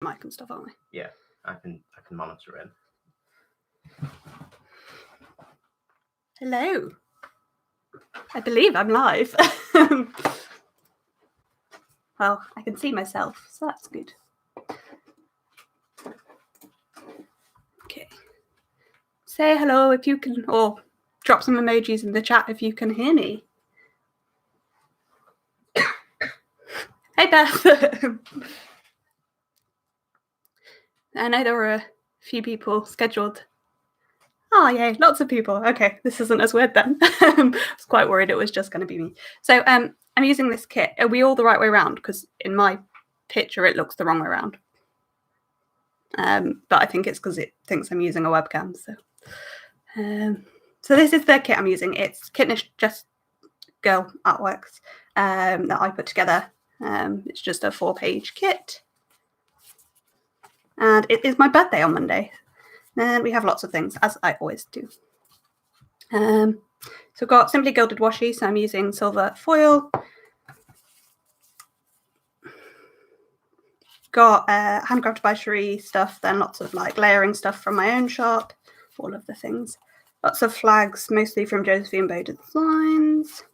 mic and stuff, aren't we? Yeah, I can monitor it. Hello. I believe I'm live. Well, I can see myself, so that's good. Okay. Say hello if you can, or drop some emojis in the chat if you can hear me. Hey, Beth. I know there were a few people scheduled. Oh, yay, lots of people. Okay, this isn't as weird then. I was quite worried it was just going to be me. So I'm using this kit. Are we all the right way around? Because in my picture, it looks the wrong way around. But I think it's because it thinks I'm using a webcam. So this is the kit I'm using. It's Kittenish Girl Artworks that I put together. It's just a 4-page kit. And it is my birthday on Monday. And we have lots of things, as I always do. So I've got Simply Gilded Washi, so I'm using silver foil. Got handcrafted by Cherie stuff, then lots of like layering stuff from my own shop, all of the things. Lots of flags, mostly from Josephine Bow Designs.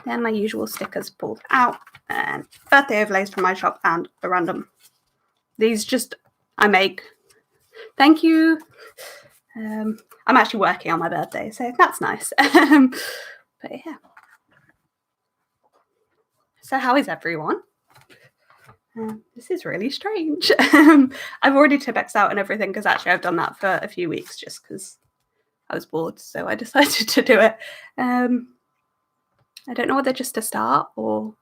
Then my usual stickers pulled out, and birthday overlays from my shop, and a random. These just I make. Thank you. I'm actually working on my birthday, so that's nice. But yeah. So how is everyone? This is really strange. I've already Tippexed out and everything because actually I've done that for a few weeks just because I was bored, so I decided to do it. I don't know whether just to start or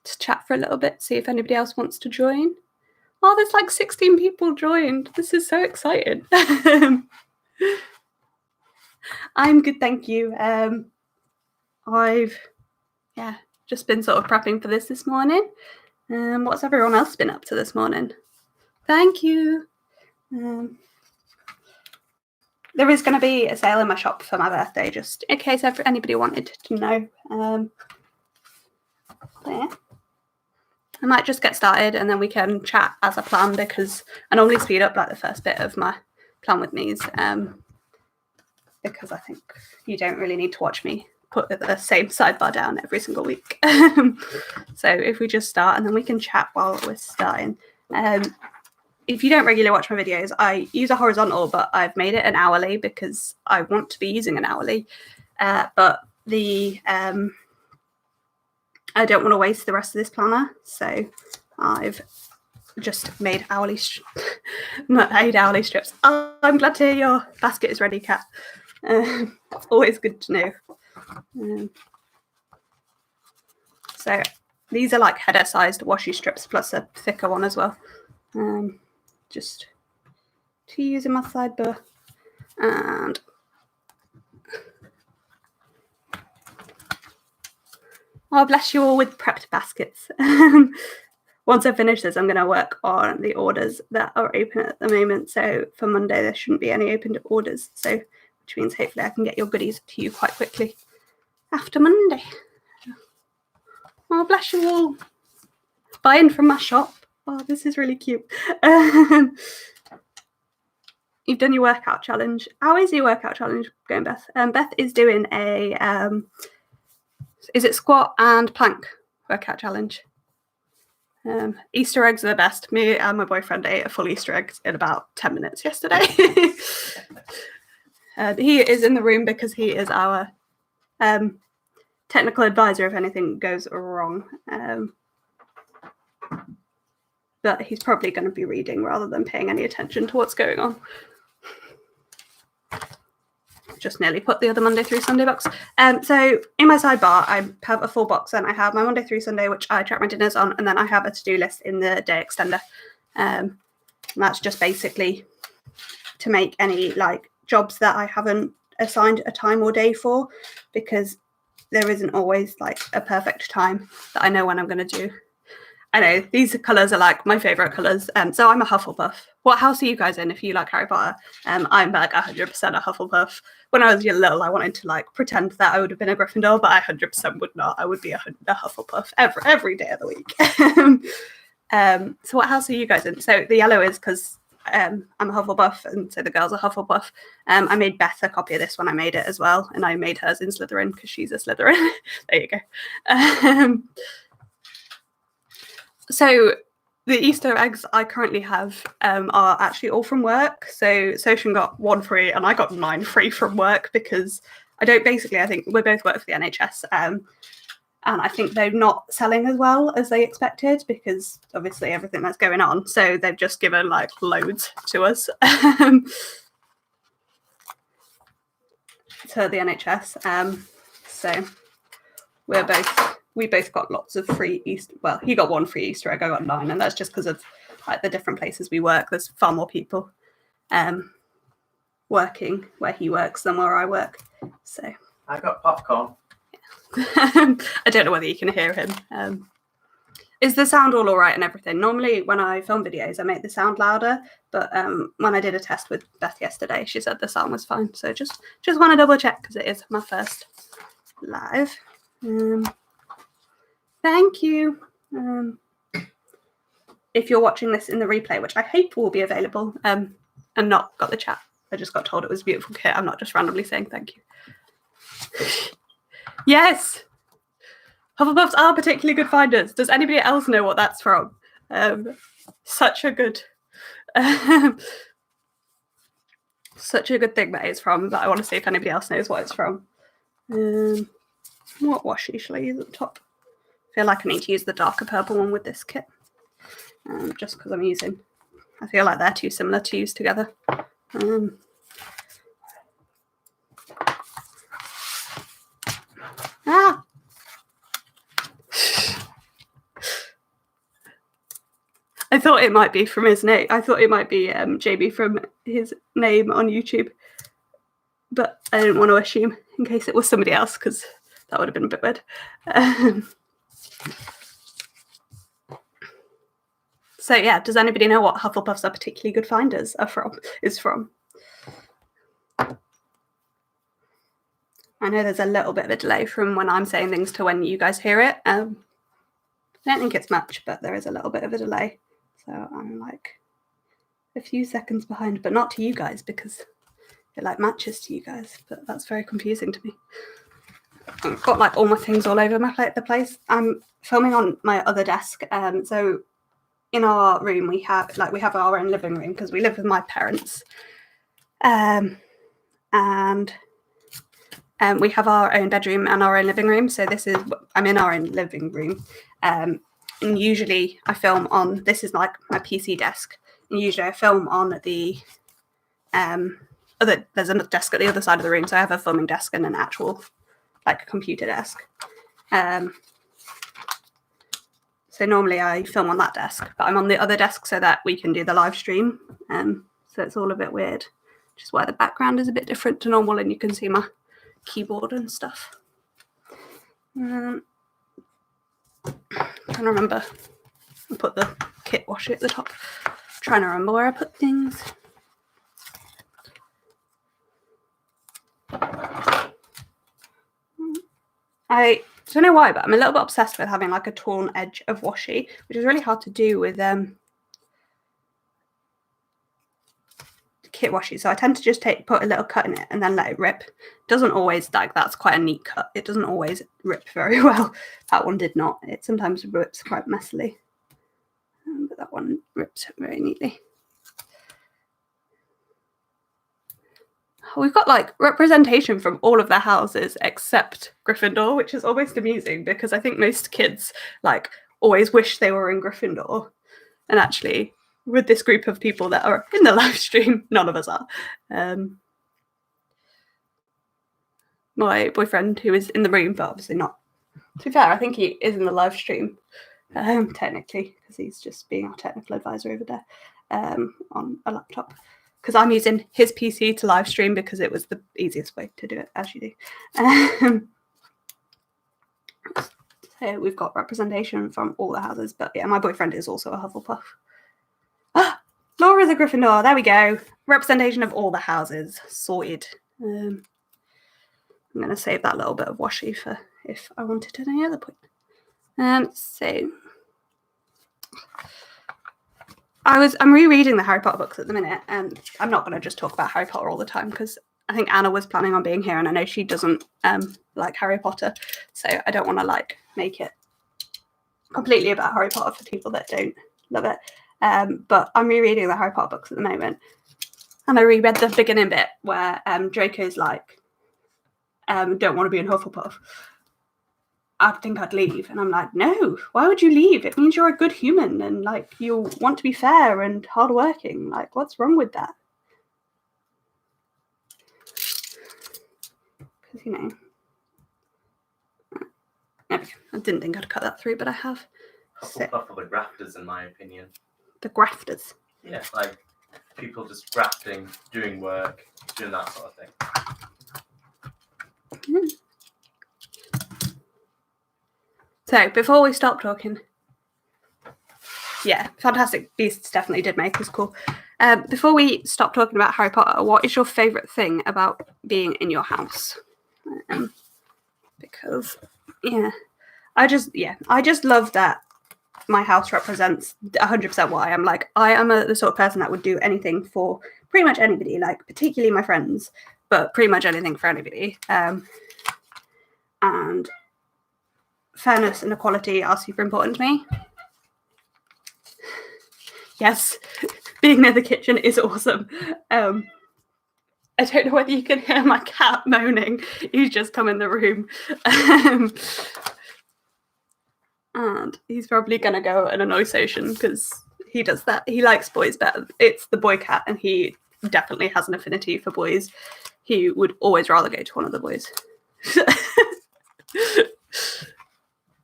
to chat for a little bit, see if anybody else wants to join. Oh, there's like 16 people joined. This is so exciting. I'm good, thank you. I've just been sort of prepping for this morning. What's everyone else been up to this morning? Thank you. There is going to be a sale in my shop for my birthday, just in case anybody wanted to know. Yeah. I might just get started and then we can chat as I plan, because I normally speed up like the first bit of my plan with me's, because I think you don't really need to watch me put the same sidebar down every single week. So if we just start and then we can chat while we're starting. If you don't regularly watch my videos, I use a horizontal, but I've made it an hourly because I want to be using an hourly. But I don't want to waste the rest of this planner, so I've just made hourly strips. Oh, I'm glad to hear your basket is ready, Kat. It's always good to know. So these are like header-sized washi strips plus a thicker one as well. Just to use in my sidebar. And oh, bless you all with prepped baskets. Once I finish this, I'm going to work on the orders that are open at the moment. So for Monday, there shouldn't be any opened orders. So which means hopefully I can get your goodies to you quite quickly after Monday. Oh, bless you all. Buying from my shop. Oh, this is really cute. You've done your workout challenge. How is your workout challenge going, Beth? Beth is doing a, is it squat and plank workout challenge? Easter eggs are the best. Me and my boyfriend ate a full Easter egg in about 10 minutes yesterday. He is in the room because he is our technical advisor if anything goes wrong. But he's probably going to be reading rather than paying any attention to what's going on. Just nearly put the other Monday through Sunday box. So in my sidebar, I have a full box, and I have my Monday through Sunday, which I track my dinners on, and then I have a to-do list in the day extender. And that's just basically to make any like jobs that I haven't assigned a time or day for, because there isn't always like a perfect time that I know when I'm going to do. I know these colours are like my favourite colours. So I'm a Hufflepuff. What house are you guys in if you like Harry Potter? I'm like 100% a Hufflepuff. When I was little, I wanted to like pretend that I would have been a Gryffindor, but I 100% would not. I would be a Hufflepuff every day of the week. So what house are you guys in? So the yellow is because I'm a Hufflepuff, and so the girls are Hufflepuff. I made Beth a copy of this when I made it as well, and I made hers in Slytherin because she's a Slytherin. There you go. So the Easter eggs I currently have are actually all from work. So Soshin got 1 free, and I got 9 free from work because I think we both work for the NHS. And I think they're not selling as well as they expected because obviously everything that's going on. So they've just given like loads to us to the NHS. So we both got lots of free Easter. Well, he got 1 free Easter egg. I got 9, and that's just because of like the different places we work. There's far more people working where he works than where I work. So I got popcorn. I don't know whether you can hear him. Is the sound all right and everything? Normally when I film videos I make the sound louder, but when I did a test with Beth yesterday she said the sound was fine, so just want to double check because it is my first live. Thank you. If you're watching this in the replay, which I hope will be available, and not got the chat, I just got told it was a beautiful kit. I'm not just randomly saying thank you. Yes, Hufflepuffs are particularly good finders. Does anybody else know what that's from? Such a good thing that it's from, but I want to see if anybody else knows what it's from. What washi shall I use at the top? I feel like I need to use the darker purple one with this kit, just because I feel like they're too similar to use together. I thought it might be from his name. I thought it might be JB from his name on YouTube, but I didn't want to assume in case it was somebody else because that would have been a bit weird. So yeah, does anybody know what Hufflepuffs are particularly good finders is from? I know there's a little bit of a delay from when I'm saying things to when you guys hear it. I don't think it's much, but there is a little bit of a delay. So I'm like a few seconds behind, but not to you guys because it like matches to you guys, but that's very confusing to me. I've got like all my things all over the place. I'm filming on my other desk. So in our room we have our own living room because we live with my parents. And we have our own bedroom and our own living room. So I'm in our own living room. And usually I film on, this is like my PC desk. And usually I film on the, there's a desk at the other side of the room. So I have a filming desk and an actual like computer desk. So normally I film on that desk, but I'm on the other desk so that we can do the live stream. So it's all a bit weird, which is why the background is a bit different to normal and you can see my keyboard and stuff. I'm trying to remember. I put the kit washi at the top. I'm trying to remember where I put things. I don't know why, but I'm a little bit obsessed with having like a torn edge of washi, which is really hard to do with kit washi. So I tend to just put a little cut in it and then let it rip. It doesn't always, like, that's quite a neat cut. It doesn't always rip very well. That one did not. It sometimes rips quite messily, but that one rips very neatly. We've got like representation from all of the houses except Gryffindor, which is almost amusing because I think most kids like always wish they were in Gryffindor, and actually with this group of people that are in the live stream, none of us are. My boyfriend, who is in the room, but obviously not. To be fair, I think he is in the live stream, technically, because he's just being our technical advisor over there on a laptop. Because I'm using his PC to live stream because it was the easiest way to do it, as you do. So we've got representation from all the houses, but yeah, my boyfriend is also a Hufflepuff. Ah, Laura's a Gryffindor. There we go. Representation of all the houses. Sorted. I'm going to save that little bit of washi for if I wanted at any other point. So I'm rereading the Harry Potter books at the minute, and I'm not going to just talk about Harry Potter all the time because I think Anna was planning on being here, and I know she doesn't like Harry Potter, so I don't want to like make it completely about Harry Potter for people that don't love it. But I'm rereading the Harry Potter books at the moment, and I reread the beginning bit where Draco's like, don't want to be in Hufflepuff. I think I'd leave. And I'm like, no, why would you leave? It means you're a good human and like you want to be fair and hardworking. Like, what's wrong with that? Because, you know, I didn't think I'd cut that through, but I have. Hufflepuff are the grafters, in my opinion. The grafters. Yeah, like people just grafting, doing work, doing that sort of thing. Mm. So, before we stop talking, yeah, Fantastic Beasts definitely did make us cool. Before we stop talking about Harry Potter, what is your favourite thing about being in your house? Because, yeah, I just love that my house represents 100% what I am. Like, I am the sort of person that would do anything for pretty much anybody, like, particularly my friends, but pretty much anything for anybody. And fairness and equality are super important to me. Yes, being near the kitchen is awesome. I don't know whether you can hear my cat moaning. He's just come in the room. And he's probably going to go and annoy Soshin because he does that. He likes boys better. It's the boy cat, and he definitely has an affinity for boys. He would always rather go to one of the boys.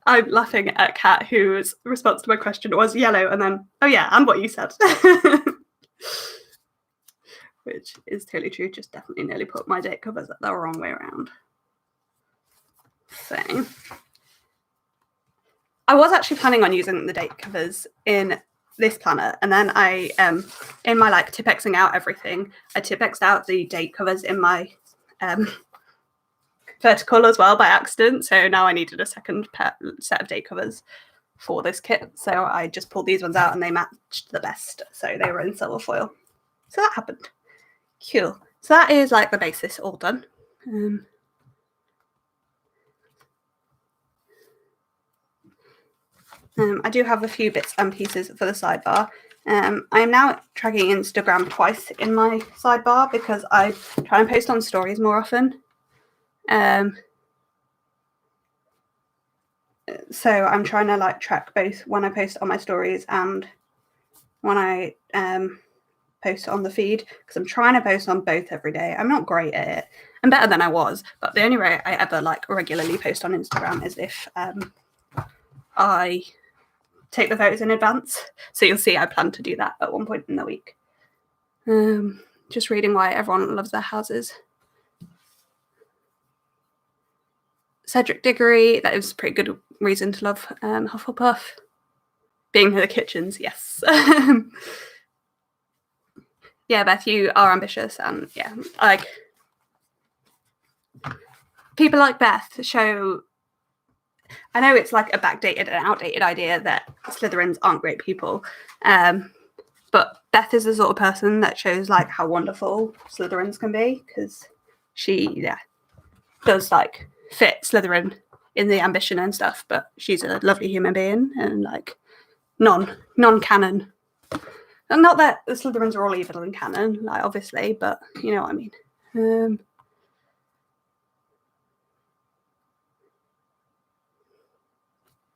I'm laughing at Kat, whose response to my question was yellow, and then, oh yeah, and what you said. Which is totally true, just definitely nearly put my date covers the wrong way around. So, I was actually planning on using the date covers in this planner, and then I, in my like Tipp-Exing out everything, I Tipp-Exed out the date covers in my vertical as well by accident, so now I needed a second set of date covers for this kit, so I just pulled these ones out and they matched the best, so they were in silver foil. So that happened. Cool. So that is like the basis all done. I do have a few bits and pieces for the sidebar. I'm now tracking Instagram twice in my sidebar because I try and post on stories more often. So I'm trying to like track both when I post on my stories and when I post on the feed, because I'm trying to post on both every day. I'm not great at it. I'm better than I was, but the only way I ever like regularly post on Instagram is if I take the photos in advance. So you'll see I plan to do that at one point in the week. Just reading why everyone loves their houses. Cedric Diggory, that is a pretty good reason to love Hufflepuff. Being near the kitchens, yes. Yeah, Beth, you are ambitious, and yeah, like people like Beth show. I know it's like a backdated and outdated idea that Slytherins aren't great people, but Beth is the sort of person that shows like how wonderful Slytherins can be, because she does like fit Slytherin in the ambition and stuff, but she's a lovely human being and like non-canon. And not that the Slytherins are all evil in canon, like obviously, but you know what I mean.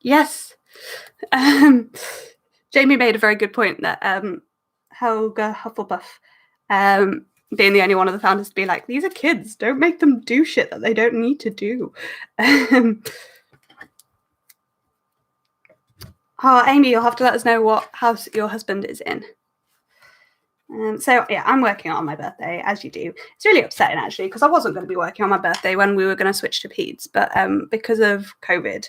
Yes. Jamie made a very good point that Helga Hufflepuff, being the only one of the founders to be like, these are kids, don't make them do shit that they don't need to do. Oh, Amy, you'll have to let us know what house your husband is in. So yeah, I'm working on my birthday, as you do. It's really upsetting actually, because I wasn't going to be working on my birthday when we were going to switch to peds, but because of COVID,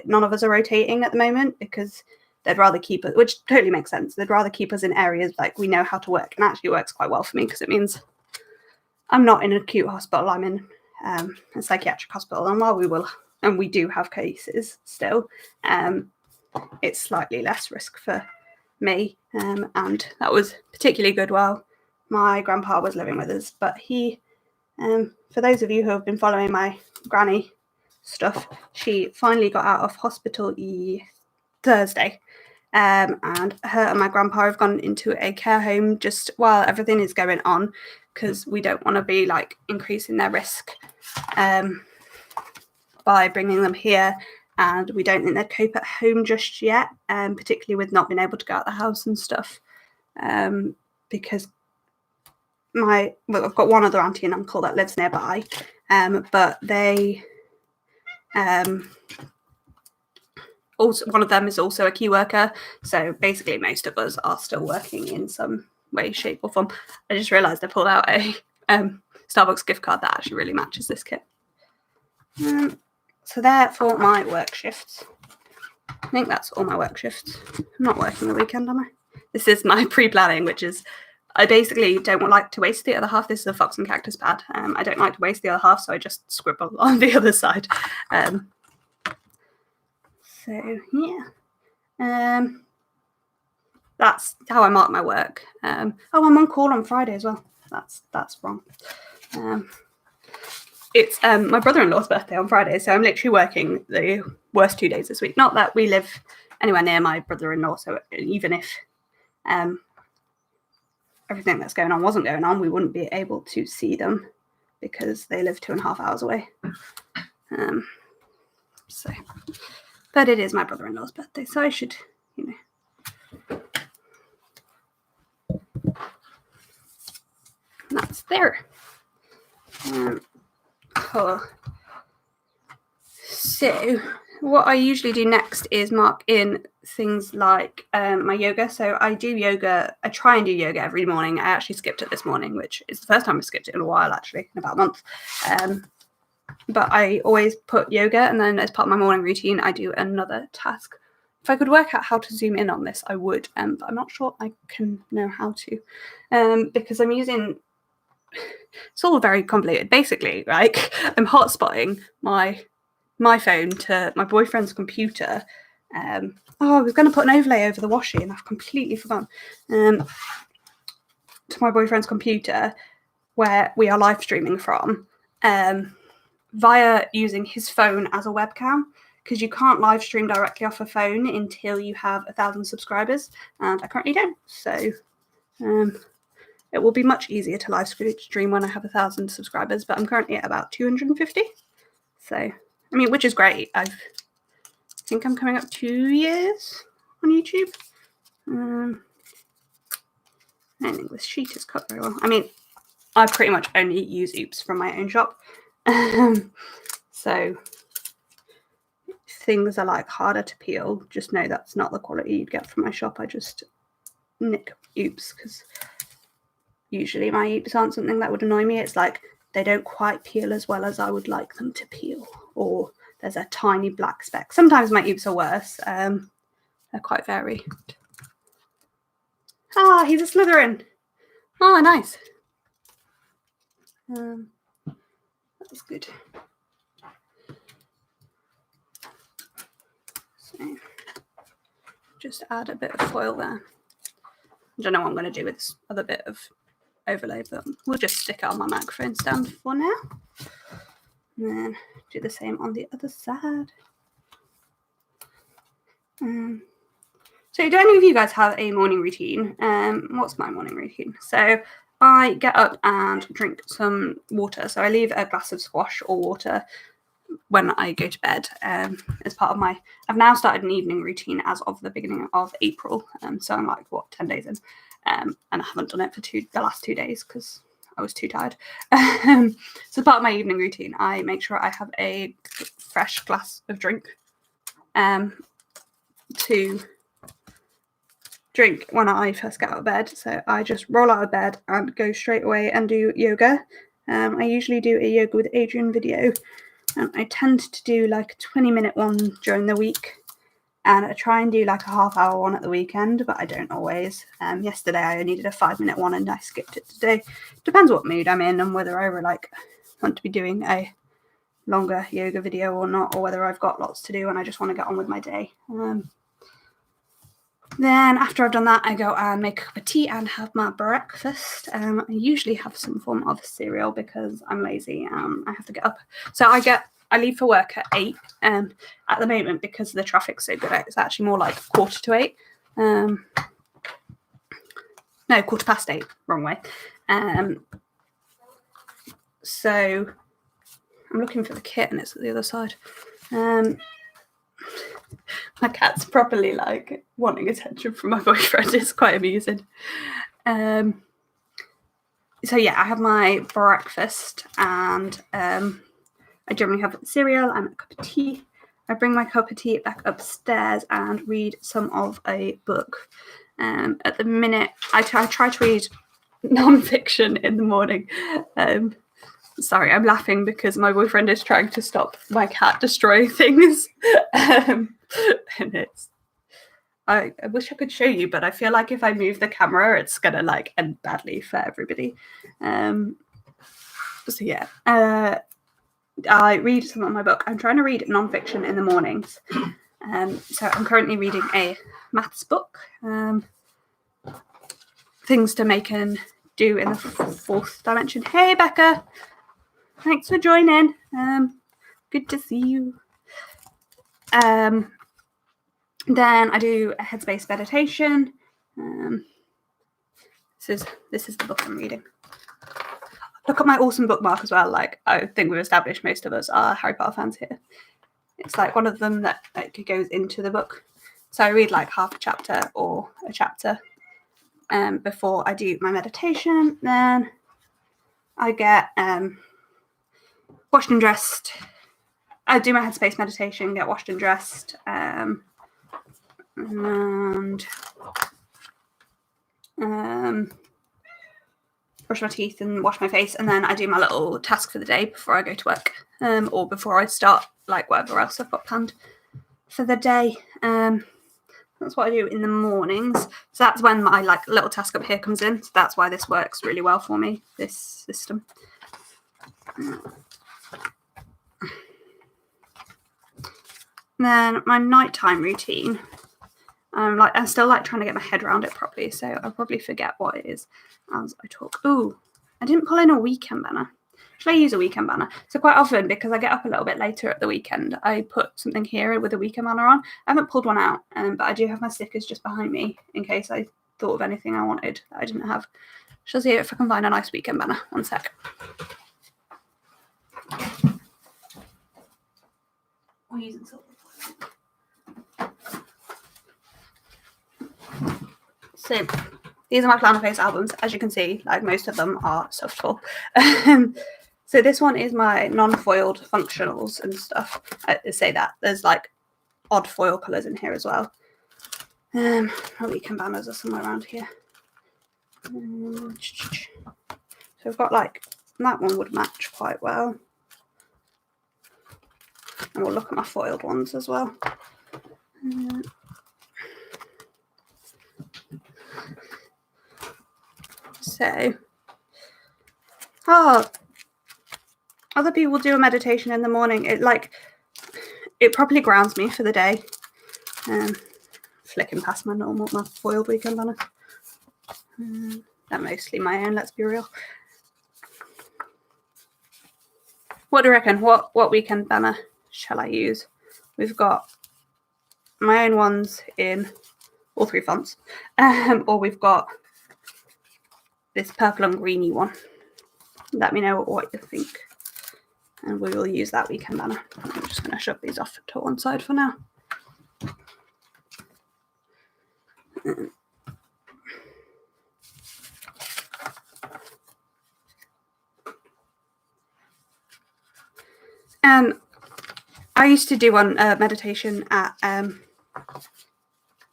none of us are rotating at the moment because they'd rather keep us, which totally makes sense. They'd rather keep us in areas like we know how to work, and actually works quite well for me because it means I'm not in an acute hospital. I'm in a psychiatric hospital, and while we do have cases still, it's slightly less risk for me. And that was particularly good while my grandpa was living with us. But he, for those of you who have been following my granny stuff, she finally got out of hospital Thursday. And her and my grandpa have gone into a care home just while everything is going on, because we don't want to be like increasing their risk by bringing them here, and we don't think they'd cope at home just yet, particularly with not being able to go out the house and stuff, because I've got one other auntie and uncle that lives nearby, but they also, one of them is also a key worker, so basically most of us are still working in some way, shape or form. I just realised I pulled out a Starbucks gift card that actually really matches this kit. So there for my work shifts. I think that's all my work shifts. I'm not working the weekend, am I? This is my pre-planning, which is, I basically don't like to waste the other half. This is a Fox and Cactus pad. I don't like to waste the other half, so I just scribble on the other side. So yeah, that's how I mark my work. Oh, I'm on call on Friday as well. That's wrong. It's my brother-in-law's birthday on Friday, so I'm literally working the worst 2 days this week. Not that we live anywhere near my brother-in-law, so even if everything that's going on wasn't going on, we wouldn't be able to see them because they live 2.5 hours away. So, but it is my brother-in-law's birthday, so I should, that's there. Cool. So what I usually do next is mark in things like my yoga. So I do yoga. I try and do yoga every morning. I actually skipped it this morning, which is the first time I skipped it in a while, actually, in about a month. But I always put yoga, and then as part of my morning routine, I do another task. If I could work out how to zoom in on this, I would, but I'm not sure I can know how to, because I'm using, it's all very complicated. Basically, like, I'm hotspotting my phone to my boyfriend's computer. I was going to put an overlay over the washi, and I've completely forgotten. To my boyfriend's computer, where we are live streaming from, via using his phone as a webcam, because you can't live stream directly off a phone until you have 1,000 subscribers, and I currently don't. So it will be much easier to live stream when I have 1,000 subscribers, but I'm currently at about 250. So, I mean, which is great. I think I'm coming up 2 years on YouTube. I don't think this sheet is cut very well. I mean, I pretty much only use oops from my own shop. So if things are like harder to peel, just know that's not the quality you'd get from my shop. I just nick oops because usually my oops aren't something that would annoy me. It's like they don't quite peel as well as I would like them to peel, or there's a tiny black speck. Sometimes my oops are worse. They're quite varied. Ah, he's a Slytherin. Ah, nice. That's good. So just add a bit of foil there. I don't know what I'm going to do with this other bit of overlay, but we'll just stick it on my microphone stand for now. And then do the same on the other side. So do any of you guys have a morning routine? What's my morning routine? So I get up and drink some water. So I leave a glass of squash or water when I go to bed as part of my, I've now started an evening routine as of the beginning of April. So I'm like, 10 days in? And I haven't done it for the last 2 days because I was too tired. So part of my evening routine, I make sure I have a fresh glass of drink to drink when I first get out of bed. So I just roll out of bed and go straight away and do yoga. I usually do a yoga with Adrian video, and I tend to do like a 20-minute one during the week, and I try and do like a half-hour one at the weekend, but I don't always. Yesterday I only did a 5-minute one and I skipped it today. Depends what mood I'm in and whether I want to be doing a longer yoga video or not, or whether I've got lots to do and I just want to get on with my day. Then after I've done that, I go and make a cup of tea and have my breakfast. I usually have some form of cereal because I'm lazy and I have to get up. So I leave for work at 8. At the moment, because the traffic's so good, it's actually more like 7:45. No, 8:15. Wrong way. So I'm looking for the kit and it's at the other side. My cat's properly like wanting attention from my boyfriend. It's quite amusing. So yeah, I have my breakfast and I generally have cereal and a cup of tea. I bring my cup of tea back upstairs and read some of a book. At the minute, I try to read non-fiction in the morning. Sorry, I'm laughing because my boyfriend is trying to stop my cat destroying things. And I wish I could show you, but I feel like if I move the camera, it's gonna like end badly for everybody. So yeah, I read some of my book. I'm trying to read non-fiction in the mornings. So I'm currently reading a maths book. Things to make and do in the fourth dimension. Hey, Becca. Thanks for joining. Good to see you. Then I do a headspace meditation. This is the book I'm reading. Look at my awesome bookmark as well. Like, I think we've established most of us are Harry Potter fans here. It's like one of them that goes into the book. So I read like half a chapter or a chapter before I do my meditation. Then I get washed and dressed. I do my headspace meditation, get washed and dressed, and brush my teeth and wash my face, and then I do my little task for the day before I go to work, or before I start like whatever else I've got planned for the day. That's what I do in the mornings. So that's when my like little task up here comes in. So that's why this works really well for me, this system. Then my nighttime routine. I'm still like trying to get my head around it properly, so I'll probably forget what it is as I talk. Ooh, I didn't pull in a weekend banner. Should I use a weekend banner? So quite often, because I get up a little bit later at the weekend, I put something here with a weekend banner on. I haven't pulled one out, but I do have my stickers just behind me in case I thought of anything I wanted that I didn't have. Shall see if I can find a nice weekend banner. One sec. We're using silver. So these are my Planner Face albums. As you can see, like most of them are stuffed full. So this one is my non-foiled functionals and stuff. I say that. There's like odd foil colours in here as well. My weekend banners are somewhere around here. So we've got like, that one would match quite well. And we'll look at my foiled ones as well. So, other people do a meditation in the morning. It probably grounds me for the day. Flicking past my foiled weekend banner. They're mostly my own, let's be real. What do you reckon? What weekend banner shall I use? We've got my own ones in all 3 fonts. Or we've got this purple and greeny one. Let me know what you think. And we will use that weekend banner. I'm just going to shove these off to one side for now. I used to do one meditation at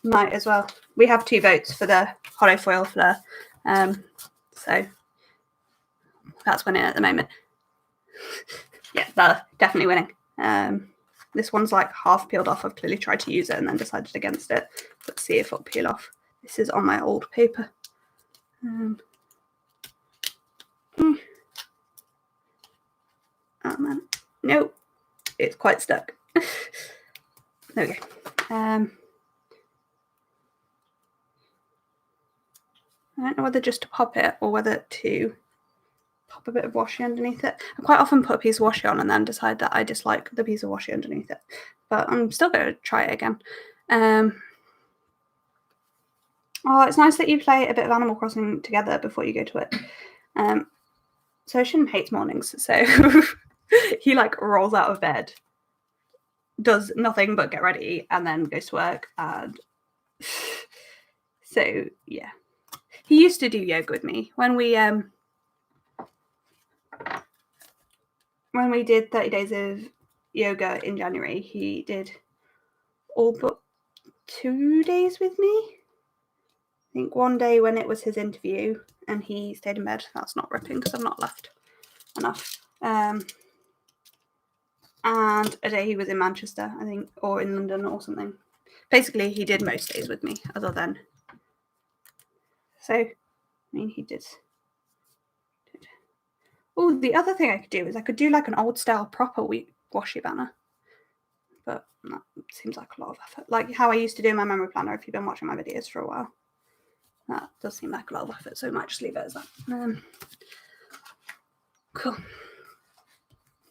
night as well. We have 2 votes for the hollow foil fleur. So that's winning at the moment. Yeah, they're definitely winning. This one's like half peeled off. I've clearly tried to use it and then decided against it. Let's see if it'll peel off. This is on my old paper. Oh man, no, it's quite stuck. There we go. I don't know whether just to pop it or whether to pop a bit of washi underneath it. I quite often put a piece of washi on and then decide that I dislike the piece of washi underneath it. But I'm still going to try it again. Oh, it's nice that you play a bit of Animal Crossing together before you go to work. So Shin hates mornings, so he like rolls out of bed, does nothing but get ready, and then goes to work. And so yeah, he used to do yoga with me when we did 30 days of yoga in January. He did all but 2 days with me. I think one day when it was his interview and he stayed in bed. That's not ripping because I've not left enough. And a day he was in Manchester, I think, or in London or something. Basically, he did most days with me, other than. So, I mean, he did. Oh, the other thing I could do is I could do like an old style proper washi banner. But that seems like a lot of effort. Like how I used to do my memory planner if you've been watching my videos for a while. That does seem like a lot of effort, so I might just leave it as that. Cool.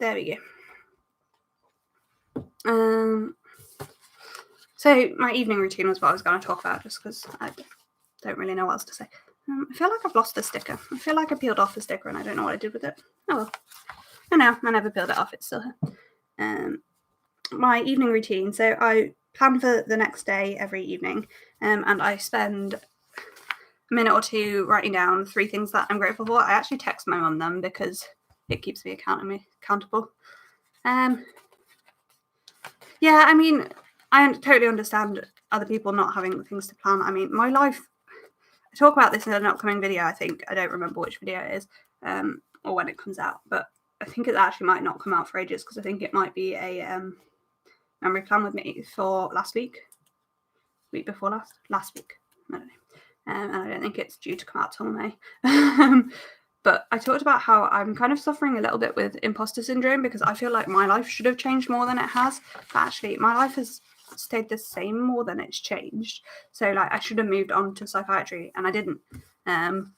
There we go. So my evening routine was what I was going to talk about, just because I don't really know what else to say. I feel like I've lost the sticker. I feel like I peeled off the sticker and I don't know what I did with it. Oh well. Oh no, I never peeled it off. It's still here. My evening routine. So I plan for the next day every evening, and I spend a minute or two writing down 3 things that I'm grateful for. I actually text my mum them because it keeps me accountable. Yeah, I mean, I totally understand other people not having things to plan. I mean, my life, I talk about this in an upcoming video, I think. I don't remember which video it is, or when it comes out, but I think it actually might not come out for ages because I think it might be a memory plan with me for last week before last week, I don't know. And I don't think it's due to come out till May. But I talked about how I'm kind of suffering a little bit with imposter syndrome because I feel like my life should have changed more than it has. But actually, my life has stayed the same more than it's changed. So, like, I should have moved on to psychiatry, and I didn't. And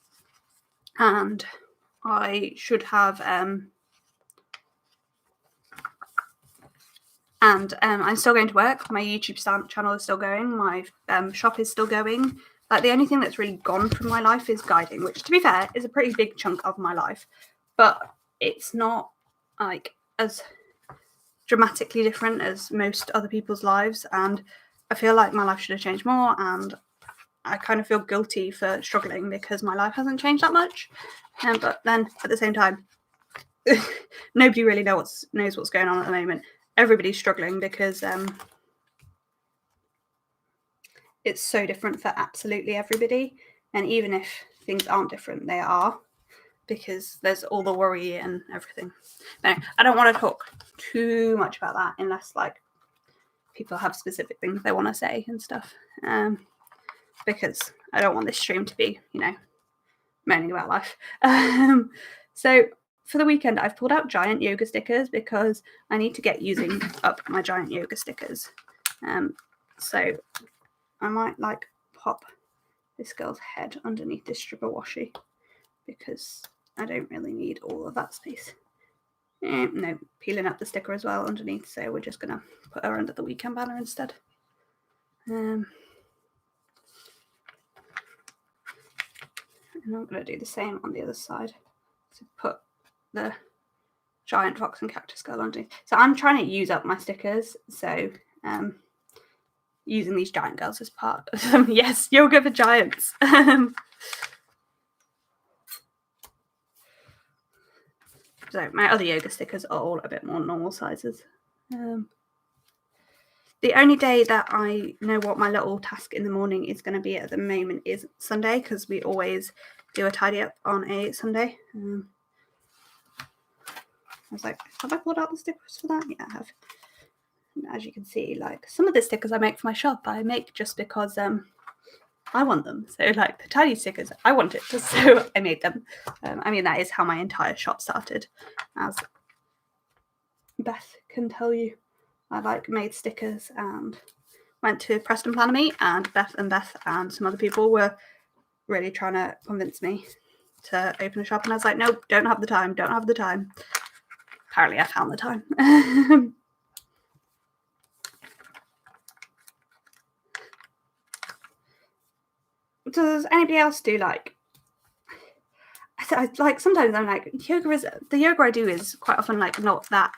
I should have. I'm still going to work. My YouTube channel is still going. My shop is still going. Like, the only thing that's really gone from my life is guiding, which, to be fair, is a pretty big chunk of my life. But it's not, like, as dramatically different as most other people's lives. And I feel like my life should have changed more. And I kind of feel guilty for struggling because my life hasn't changed that much. But then, at the same time, nobody really knows what's going on at the moment. Everybody's struggling because it's so different for absolutely everybody. And even if things aren't different, they are, because there's all the worry and everything. But anyway, I don't want to talk too much about that unless like people have specific things they want to say and stuff. Because I don't want this stream to be, moaning about life. So for the weekend, I've pulled out giant yoga stickers because I need to get using up my giant yoga stickers. So I might like pop this girl's head underneath this strip of washi because I don't really need all of that space. No, peeling up the sticker as well underneath, so we're just going to put her under the weekend banner instead. And I'm going to do the same on the other side. So put the giant fox and cactus girl underneath. So I'm trying to use up my stickers, so using these giant girls as part of them. Yes, yoga for giants. So my other yoga stickers are all a bit more normal sizes. The only day that I know what my little task in the morning is going to be at the moment is Sunday, because we always do a tidy up on a Sunday. I was like, have I pulled out the stickers for that? Yeah, I have. As you can see, like some of the stickers I make for my shop, I make just because I want them. So like the tiny stickers, I want it, just so I made them. I mean, that is how my entire shop started, as Beth can tell you. I like made stickers and went to Preston Planner Meet, and Beth and some other people were really trying to convince me to open a shop, and I was like, nope, don't have the time. Apparently I found the time. Does anybody else do like, I like sometimes I'm like, the yoga I do is quite often like not that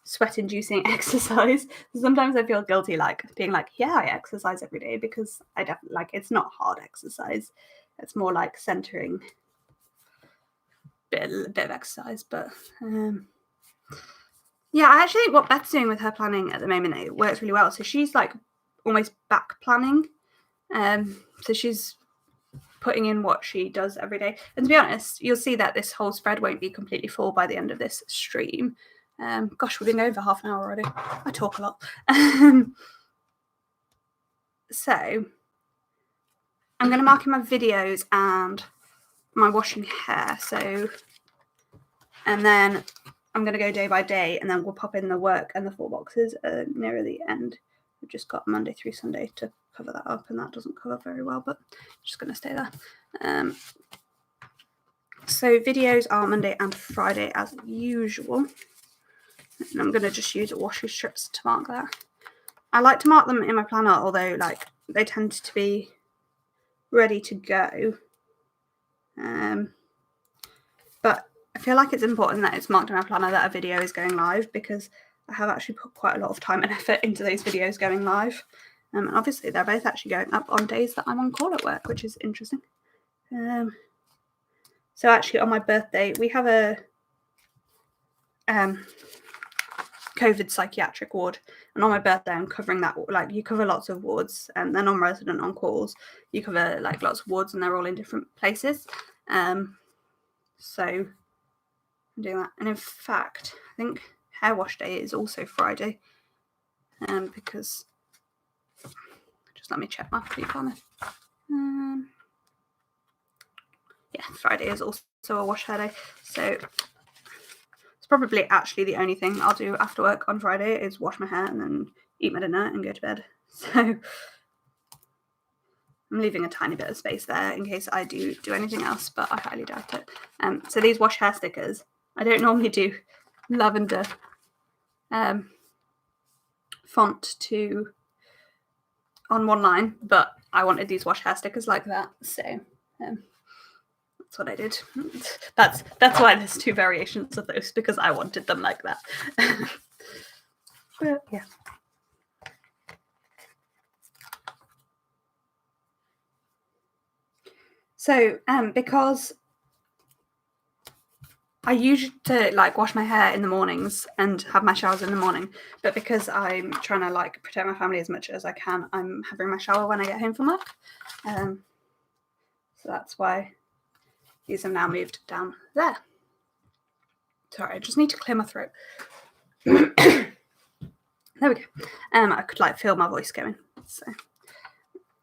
sweat inducing exercise. Sometimes I feel guilty like being like, yeah, I exercise every day, because I definitely like, it's not hard exercise. It's more like centering bit of exercise. But yeah, I actually think what Beth's doing with her planning at the moment, it works really well. So she's like almost back planning. So she's putting in what she does every day. And to be honest, you'll see that this whole spread won't be completely full by the end of this stream. Gosh, we've been over half an hour already. I talk a lot. So I'm going to mark in my videos and my washing hair. So, and then I'm going to go day by day, and then we'll pop in the work and the 4 boxes nearer the end. We've just got Monday through Sunday to cover that up, and that doesn't cover very well, but I'm just going to stay there. So videos are Monday and Friday as usual. And I'm going to just use washi strips to mark that. I like to mark them in my planner, although like they tend to be ready to go. But I feel like it's important that it's marked in my planner that a video is going live, because I have actually put quite a lot of time and effort into those videos going live. And obviously they're both actually going up on days that I'm on call at work, which is interesting. So actually on my birthday, we have a COVID psychiatric ward, and on my birthday I'm covering that. Like, you cover lots of wards, and they're non-resident on calls. You cover like lots of wards, and they're all in different places. So I'm doing that. And in fact, I think hair wash day is also Friday, because just let me check my pre-planner. Yeah, Friday is also a wash hair day. So it's probably actually the only thing I'll do after work on Friday is wash my hair and then eat my dinner and go to bed. So I'm leaving a tiny bit of space there in case I do anything else, but I highly doubt it. So these wash hair stickers, I don't normally do lavender font on one line, but I wanted these wash hair stickers like that, so that's what I did. That's why there's 2 variations of those, because I wanted them like that. But yeah. So because I used to like wash my hair in the mornings and have my showers in the morning, but because I'm trying to like protect my family as much as I can, I'm having my shower when I get home from work. So that's why these have now moved down there. Sorry, I just need to clear my throat. There we go. I could like feel my voice going. So,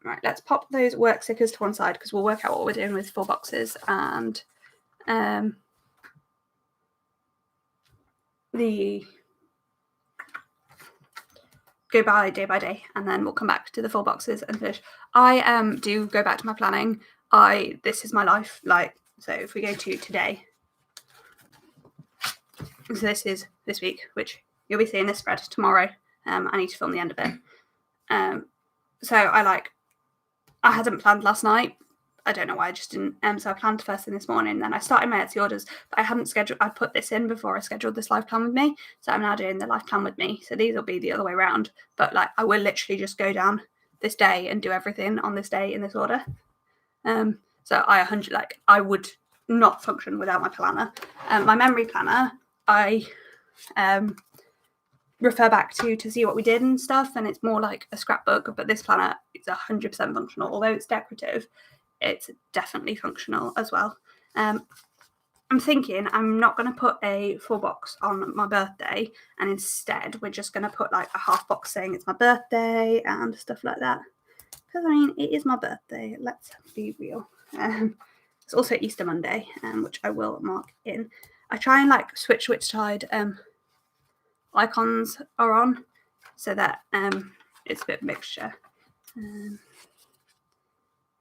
right, let's pop those work stickers to one side, because we'll work out what we're doing with 4 boxes and the go by day, and then we'll come back to the 4 boxes and finish. I do go back to my planning. This is my life. Like, so if we go to today, so this is this week, which you'll be seeing this spread tomorrow. I need to film the end of it. So I hadn't planned last night. I don't know why, I just didn't. So I planned first thing this morning. Then I started my Etsy orders, but I hadn't scheduled. I put this in before I scheduled this live plan with me. So I'm now doing the live plan with me. So these will be the other way around. But like, I will literally just go down this day and do everything on this day in this order. So I would not function without my planner. My memory planner, I refer back to see what we did and stuff, and it's more like a scrapbook. But this planner is 100% functional. Although it's decorative, it's definitely functional as well. I'm thinking I'm not going to put a 4 box on my birthday, and instead we're just going to put like a half box saying it's my birthday and stuff like that. Because, I mean, it is my birthday. Let's be real. It's also Easter Monday, which I will mark in. I try and like switch which side icons are on, so that it's a bit of a mixture.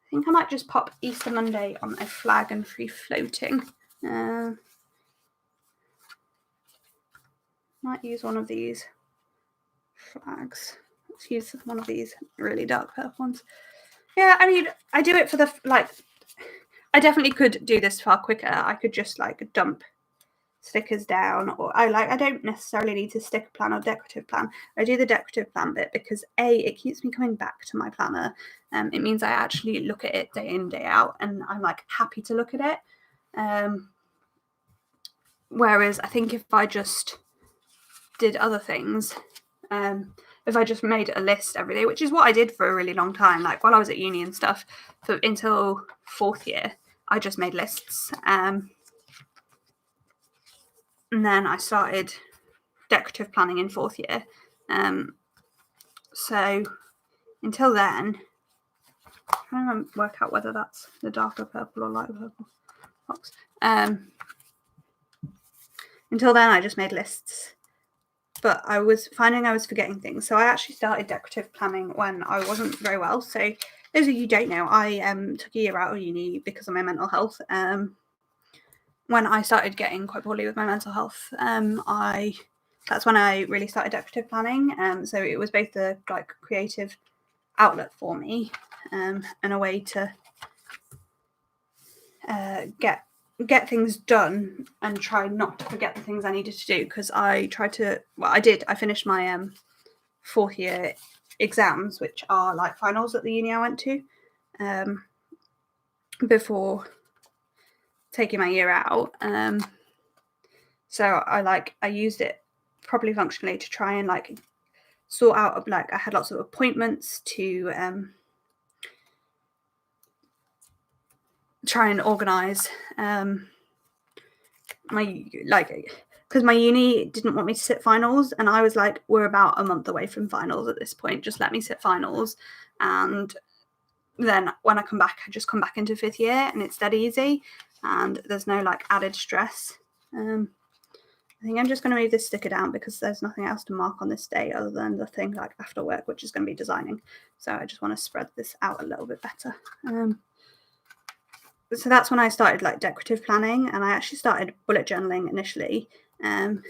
think I might just pop Easter Monday on a flag and free floating. Might use one of these flags. Let's use one of these really dark purple ones. Yeah, I mean, I do it for the, like, I definitely could do this far quicker. I could just like dump stickers down, or I don't necessarily need to sticker plan or decorative plan. I do the decorative plan bit because it keeps me coming back to my planner. It means I actually look at it day in, day out, and I'm like happy to look at it. Whereas I think if I just did other things, if I just made a list every day, which is what I did for a really long time, like while I was at uni and stuff, until 4th year, I just made lists. And then I started decorative planning in 4th year. So until then, I'm trying to work out whether that's the darker purple or lighter purple box. Until then, I just made lists. But I was finding I was forgetting things. So I actually started decorative planning when I wasn't very well. So those of you who don't know, I took a year out of uni because of my mental health. When I started getting quite poorly with my mental health, that's when I really started decorative planning. So it was both a like creative outlet for me, and a way to get things done and try not to forget the things I needed to do, because I finished my 4th year exams, which are like finals at the uni I went to, before taking my year out. So I used it properly functionally to try and like sort out, like I had lots of appointments to try and organize my, like, because my uni didn't want me to sit finals, and I was like, we're about a month away from finals at this point, just let me sit finals, and then when I come back, I just come back into 5th year and it's dead easy and there's no like added stress. I think I'm just going to move this sticker down because there's nothing else to mark on this day other than the thing like after work, which is going to be designing. So I just want to spread this out a little bit better. So that's when I started like decorative planning, and I actually started bullet journaling initially, and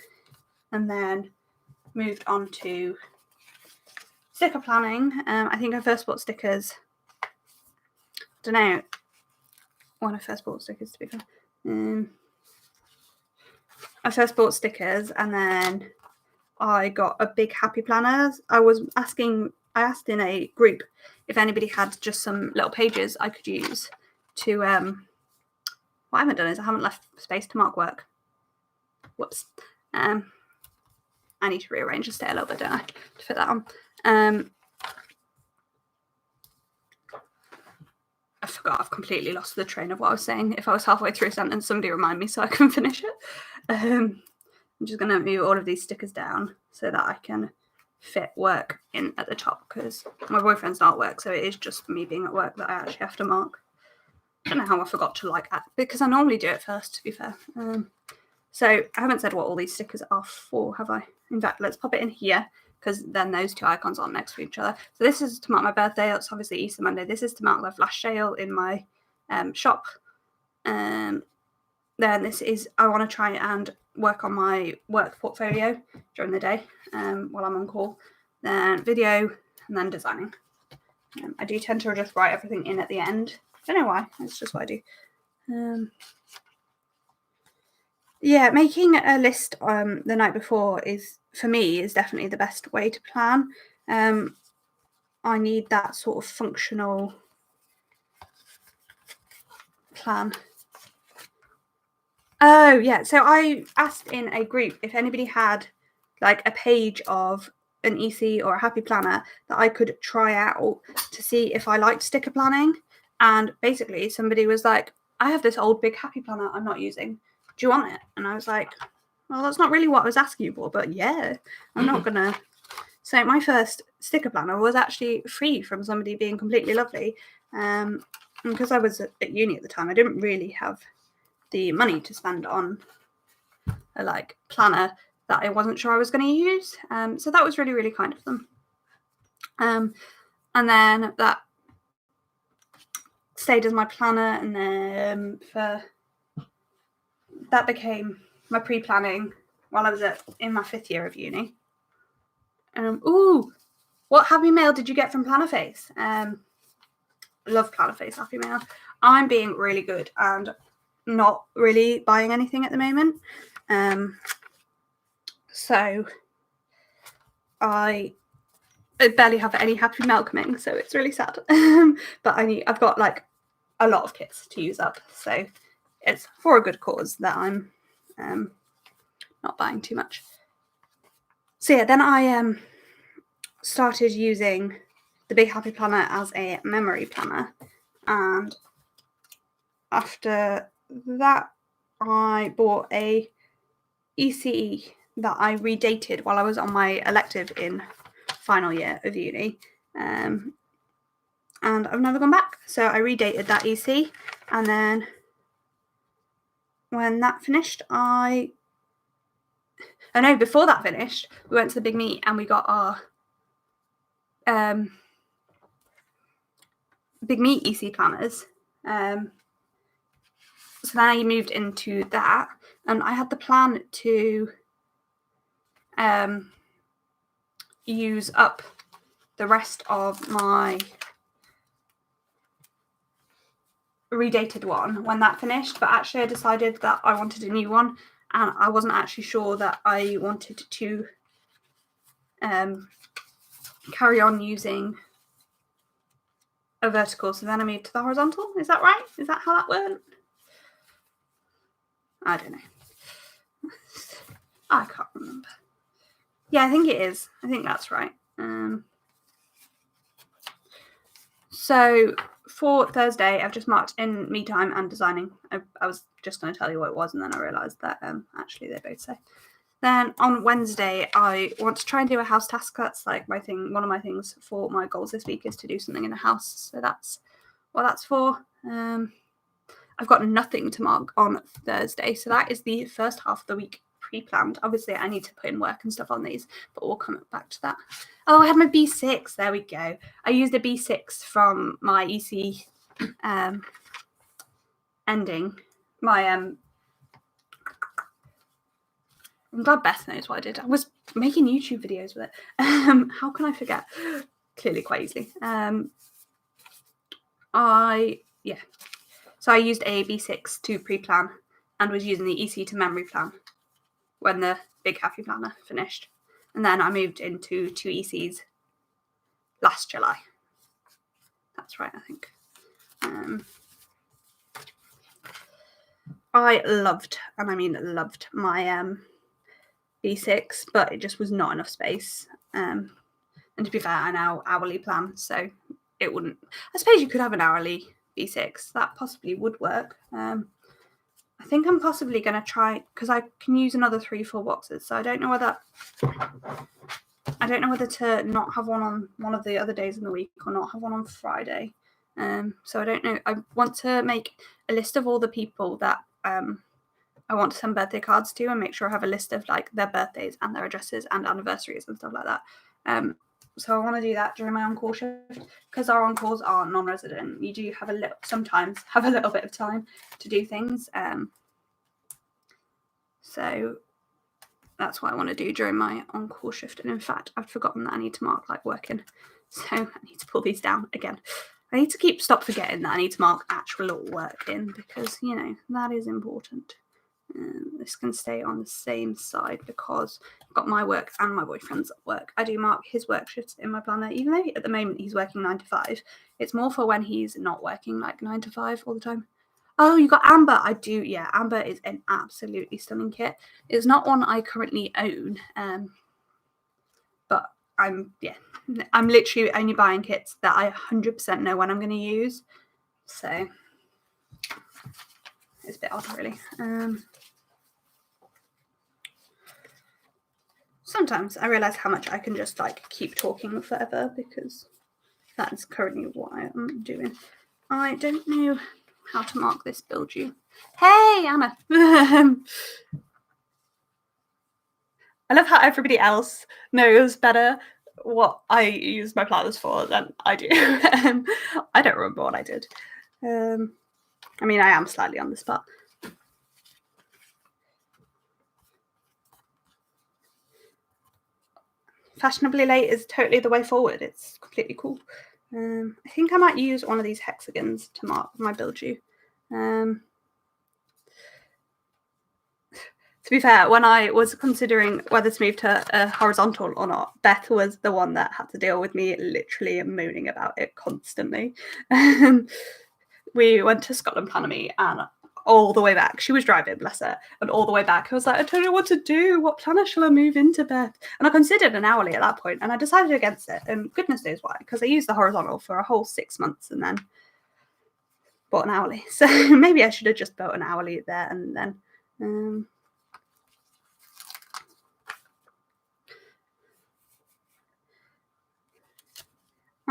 then moved on to sticker planning. I think I first bought stickers, I don't know when I first bought stickers, to be fair. I first bought stickers, and then I got a big happy planner. I asked in a group if anybody had just some little pages I could use to what I haven't done is I haven't left space to mark work. Whoops. I need to rearrange the stay a little bit, don't I, to fit that on. I forgot. I've completely lost the train of what I was saying. If I was halfway through a sentence, somebody remind me so I can finish it. I'm just going to move all of these stickers down so that I can fit work in at the top, because my boyfriend's not at work, so it is just me being at work that I actually have to mark. I don't know how I forgot to like that, because I normally do it first, to be fair. So I haven't said what all these stickers are for, have I? In fact, let's pop it in here, because then those two icons aren't next to each other. So this is to mark my birthday. That's obviously Easter Monday. This is to mark the flash sale in my shop. Then this is, I want to try and work on my work portfolio during the day while I'm on call. Then video, and then designing. I do tend to just write everything in at the end. I don't know why. It's just what I do. Yeah, making a list the night before for me is definitely the best way to plan. I need that sort of functional plan. Oh yeah, so I asked in a group if anybody had like a page of an EC or a happy planner that I could try out to see if I liked sticker planning. And basically somebody was like, I have this old big happy planner I'm not using. Do you want it? And I was like, well, that's not really what I was asking you for, but yeah, I'm not gonna. So my first sticker planner was actually free from somebody being completely lovely. And because I was at uni at the time, I didn't really have the money to spend on a like planner that I wasn't sure I was going to use. So that was really, really kind of them. And then that stayed as my planner, and then that became my pre-planning while I was in my 5th year of uni. Ooh, what Happy Mail did you get from Plannerface? Love Plannerface Happy Mail. I'm being really good and not really buying anything at the moment. So I barely have any Happy Mail coming, so it's really sad. But I've got like a lot of kits to use up, so it's for a good cause that I'm not buying too much. So yeah, then I started using the Big Happy Planner as a memory planner, and after that I bought a ECE that I redated while I was on my elective in final year of uni, and I've never gone back. So I redated that EC, and then when that finished, before that finished, we went to the Big Meet and we got our Big Meet EC planners. So then I moved into that, and I had the plan to use up the rest of my redated one when that finished, but actually I decided that I wanted a new one, and I wasn't actually sure that I wanted to carry on using a vertical, so then I moved to the horizontal. Is that right? Is that how that went? I don't know. I can't remember. Yeah, I think it is. I think that's right. So for Thursday, I've just marked in me time and designing. I was just going to tell you what it was, and then I realised that actually they both say. Then on Wednesday, I want to try and do a house task. That's like my thing. One of my things for my goals this week is to do something in the house. So that's what that's for. I've got nothing to mark on Thursday. So that is the first half of the week pre-planned. Obviously, I need to put in work and stuff on these, but we'll come back to that. Oh, I had my B6. There we go. I used a B6 from my EC ending. I'm glad Beth knows what I did. I was making YouTube videos with it. How can I forget? Clearly quite easily. So I used a B6 to pre-plan and was using the EC to memory plan when the Big Happy Planner finished. And then I moved into 2 ECs last July. That's right, I think. I loved, and I mean loved, my B6, but it just was not enough space. And to be fair, I now hourly plan, so it wouldn't. I suppose you could have an hourly B6. That possibly would work. I think I'm possibly going to try, because I can use another 3 full boxes, so I don't know whether to not have one on one of the other days in the week or not have one on Friday. So I don't know. I want to make a list of all the people that I want to send birthday cards to, and make sure I have a list of like their birthdays and their addresses and anniversaries and stuff like that. So I want to do that during my on-call shift, because our on-calls are non-resident. You do have sometimes have a little bit of time to do things. So that's what I want to do during my on-call shift. And in fact, I've forgotten that I need to mark like working. So I need to pull these down again. I need to stop forgetting that I need to mark actual work in, because, you know, that is important. This can stay on the same side because I've got my work and my boyfriend's work. I do mark his work shifts in my planner, even though at the moment he's working 9 to 5. It's more for when he's not working like 9 to 5 all the time. Oh, you got Amber. I do, yeah. Amber is an absolutely stunning kit. It's not one I currently own, but I'm literally only buying kits that I 100% know when I'm going to use. So it's a bit odd, really. Sometimes I realise how much I can just like keep talking forever, because that's currently what I am doing. I don't know how to mark this build you. Hey, Anna. I love how everybody else knows better what I use my planners for than I do. I don't remember what I did. I mean, I am slightly on the spot. Fashionably late is totally the way forward. It's completely cool. I think I might use one of these hexagons to mark my build due. To be fair, when I was considering whether to move to a horizontal or not, Beth was the one that had to deal with me literally moaning about it constantly. We went to Scotland Planner Meet, and all the way back, she was driving, bless her, and all the way back I was like, I don't know what to do. What planner shall I move into, Beth? And I considered an hourly at that point, and I decided against it, and goodness knows why, because I used the horizontal for a whole 6 months and then bought an hourly. So maybe I should have just bought an hourly there and then.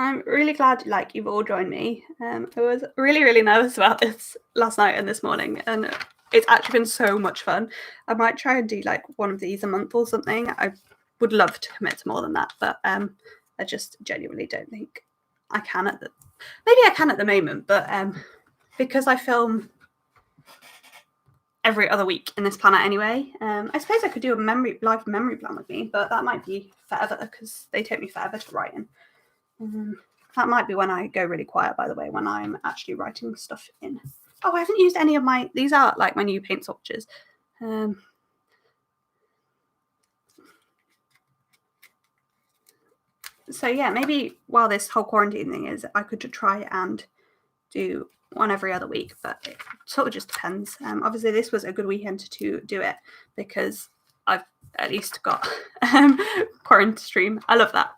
I'm really glad you've all joined me. I was really nervous about this last night and this morning, and it's actually been so much fun. I might try and do one of these a month or something. I would love to commit to more than that, but I just genuinely don't think I can maybe I can at the moment, but because I film every other week in this planner anyway, I suppose I could do a live memory plan with me, but that might be forever because they take me forever to write in. That might be when I go really quiet, by the way, when I'm actually writing stuff in. Oh, I haven't used any of these are my new paint swatches. So yeah, maybe while this whole quarantine thing is, I could try and do one every other week, but it sort of just depends. Obviously this was a good weekend to do it because I've at least got quarantine stream. I love that.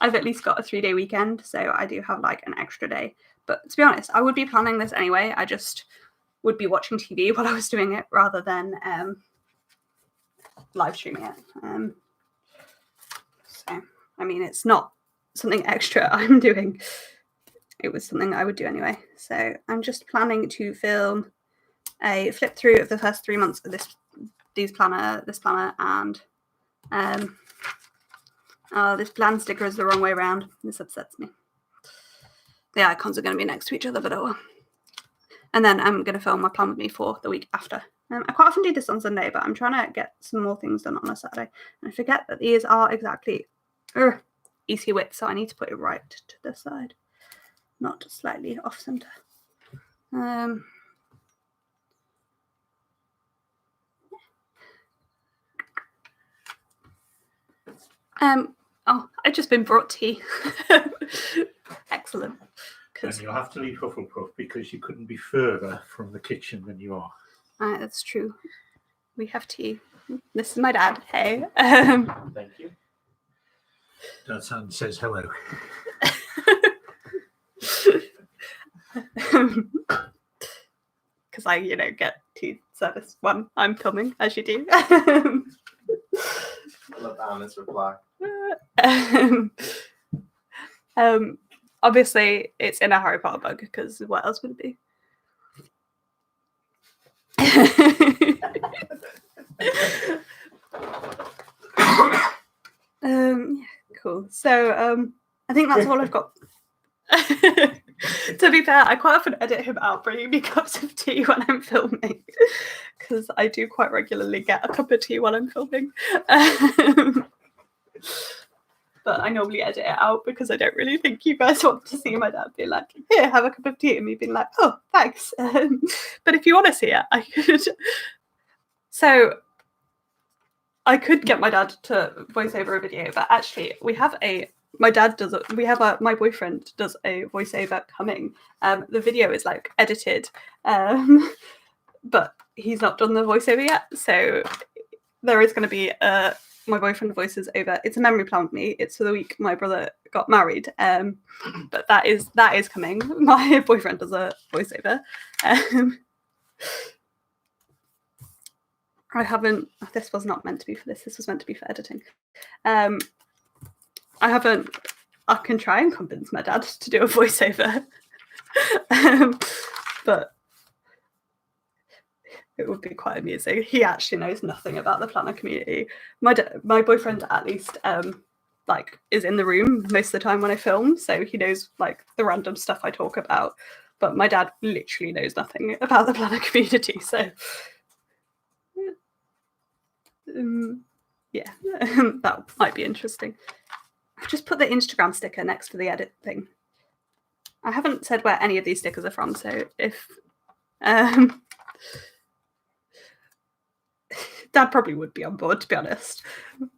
I've at least got a 3-day weekend, so I do have an extra day. But to be honest, I would be planning this anyway. I just would be watching TV while I was doing it rather than live streaming it. So I mean, it's not something extra I'm doing. It was something I would do anyway. So I'm just planning to film a flip through of the first 3 months of this planner, and this plan sticker is the wrong way around. This upsets me. The icons are going to be next to each other, but oh well. And then I'm going to film my plan with me for the week after. I quite often do this on Sunday, but I'm trying to get some more things done on a Saturday. And I forget that these are exactly easy width, so I need to put it right to the side, not slightly off center. Oh, I've just been brought tea. Excellent. And you'll have to leave Hufflepuff because you couldn't be further from the kitchen than you are. That's true. We have tea. This is my dad. Hey. Thank you. Dad's hand says hello. Because I, get tea service when I'm filming, as you do. I love Anna's reply. Obviously, it's in a Harry Potter mug because what else would it be? Yeah, cool. So I think that's all I've got. To be fair, I quite often edit him out bringing me cups of tea when I'm filming because I do quite regularly get a cup of tea while I'm filming. But I normally edit it out because I don't really think you guys want to see my dad be like, here, have a cup of tea, and me being like, oh, thanks. But if you want to see it, I could. So I could get my dad to voice over a video, but actually my boyfriend does a voiceover coming. The video is edited, but he's not done the voiceover yet. So there is going to be my boyfriend voices over. It's a memory plan with me. It's for the week my brother got married. But that is coming. My boyfriend does a voiceover. This was not meant to be for this. This was meant to be for editing. I can try and convince my dad to do a voiceover. But it would be quite amusing. He actually knows nothing about the planner community. My boyfriend, at least, is in the room most of the time when I film, so he knows the random stuff I talk about. but my dad literally knows nothing about the planner community, so yeah, that might be interesting. I've just put the Instagram sticker next to the edit thing. I haven't said where any of these stickers are from, so if Dad probably would be on board, to be honest.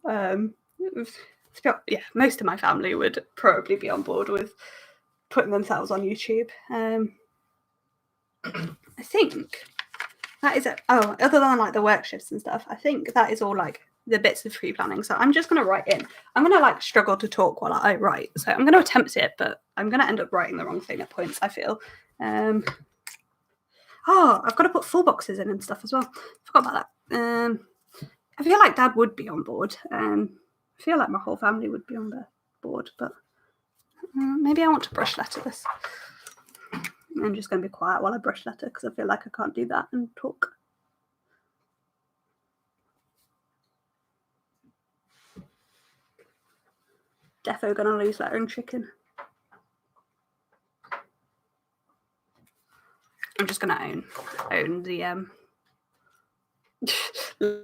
Yeah, most of my family would probably be on board with putting themselves on YouTube. I think that is it. Oh, other than like the work shifts and stuff, I think that is all like the bits of pre-planning. So I'm just going to write in. I'm going to like struggle to talk while I write. So I'm going to attempt it, but I'm going to end up writing the wrong thing at points, I feel. Oh, I've got to put full boxes in and stuff as well. Forgot about that. I feel like Dad would be on board. I feel like my whole family would be on board, but maybe I want to brush letter this. I'm just going to be quiet while I brush letter because I feel like I can't do that and talk. Defo going to lose lettering chicken. I'm just going to own the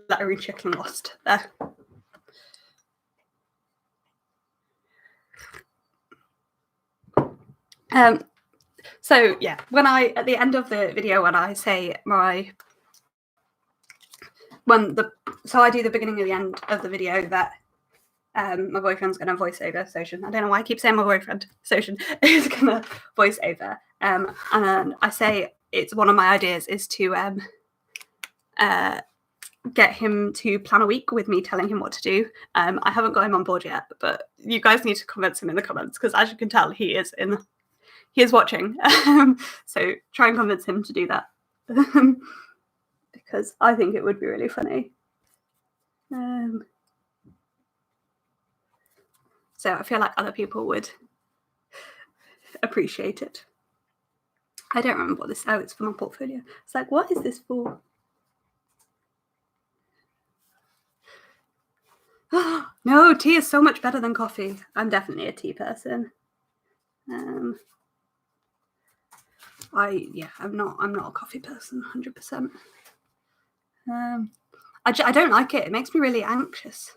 lettering chicken lost there. So yeah, at the end of the video, when I say I do the beginning and the end of the video that my boyfriend's going to voice over Soshin. I don't know why I keep saying my boyfriend. Soshin is going to voice over. And I say it's one of my ideas is to get him to plan a week with me telling him what to do. I haven't got him on board yet, but you guys need to convince him in the comments because as you can tell, he is watching. So try and convince him to do that because I think it would be really funny. So I feel like other people would appreciate it. I don't remember what this is. Oh, it's for my portfolio. It's like, what is this for? No, tea is so much better than coffee. I'm definitely a tea person. I'm not a coffee person, 100%. I don't like it. It makes me really anxious.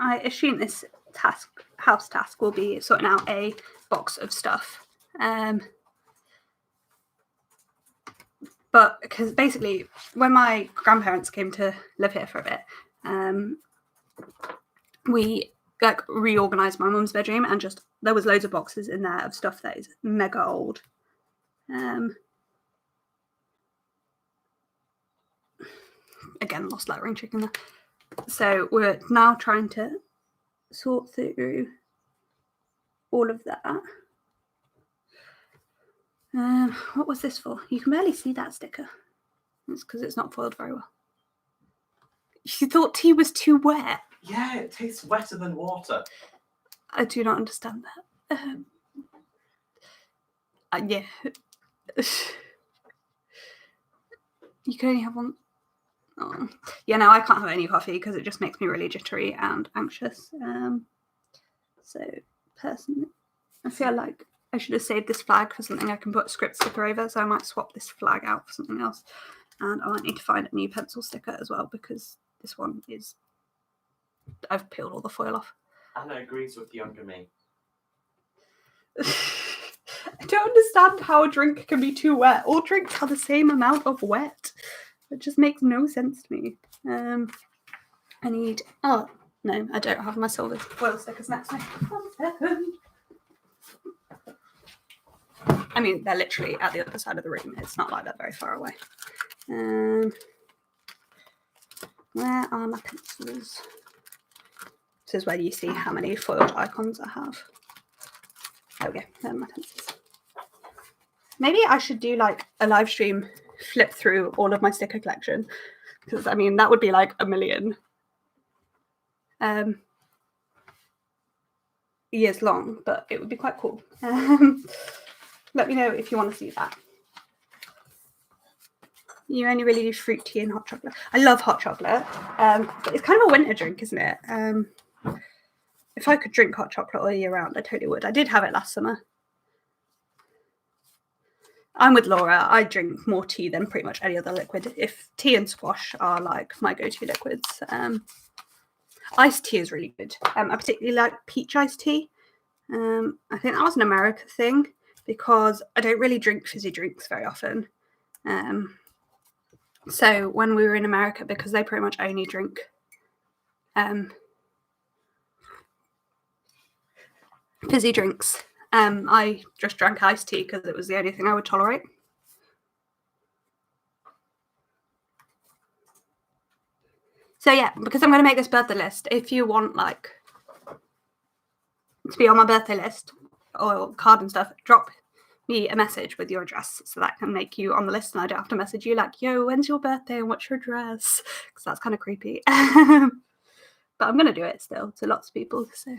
I assume this house task will be sorting out a box of stuff. But because basically when my grandparents came to live here for a bit, we like reorganized my mum's bedroom and just there was loads of boxes in there of stuff that is mega old. Again, lost lettering chicken there. So we're now trying to sort through all of that. What was this for? You can barely see that sticker. It's because it's not foiled very well. You thought tea was too wet? Yeah, it tastes wetter than water. I do not understand that. Yeah. You can only have one. Oh. Yeah, no, I can't have any coffee because it just makes me really jittery and anxious. So, personally, I feel like I should have saved this flag for something I can put a script sticker over, so I might swap this flag out for something else. And I might need to find a new pencil sticker as well because this one is... I've peeled all the foil off. Anna agrees with younger me. I don't understand how a drink can be too wet. All drinks have the same amount of wet. It just makes no sense to me. I need... Oh, no, I don't have my silver foil stickers next to me. 1 second. I mean, they're literally at the other side of the room. It's not like they're very far away. Where are my pencils? This is where you see how many foiled icons I have. There we go. There are my pencils. Maybe I should do like a live stream, flip through all of my sticker collection. Because, I mean, that would be like 1 million years long, but it would be quite cool. Let me know if you want to see that. You only really do fruit tea and hot chocolate. I love hot chocolate, but it's kind of a winter drink, isn't it? If I could drink hot chocolate all year round, I totally would. I did have it last summer. I'm with Laura. I drink more tea than pretty much any other liquid. If tea and squash are like my go-to liquids. Iced tea is really good. I particularly like peach iced tea. I think that was an America thing because I don't really drink fizzy drinks very often. So when we were in America, because they pretty much only drink fizzy drinks, I just drank iced tea because it was the only thing I would tolerate. So yeah, because I'm going to make this birthday list, if you want like to be on my birthday list or card and stuff, drop me a message with your address so that can make you on the list and I don't have to message you like, yo, when's your birthday and what's your address? Because that's kind of creepy. But I'm going to do it still to lots of people. So,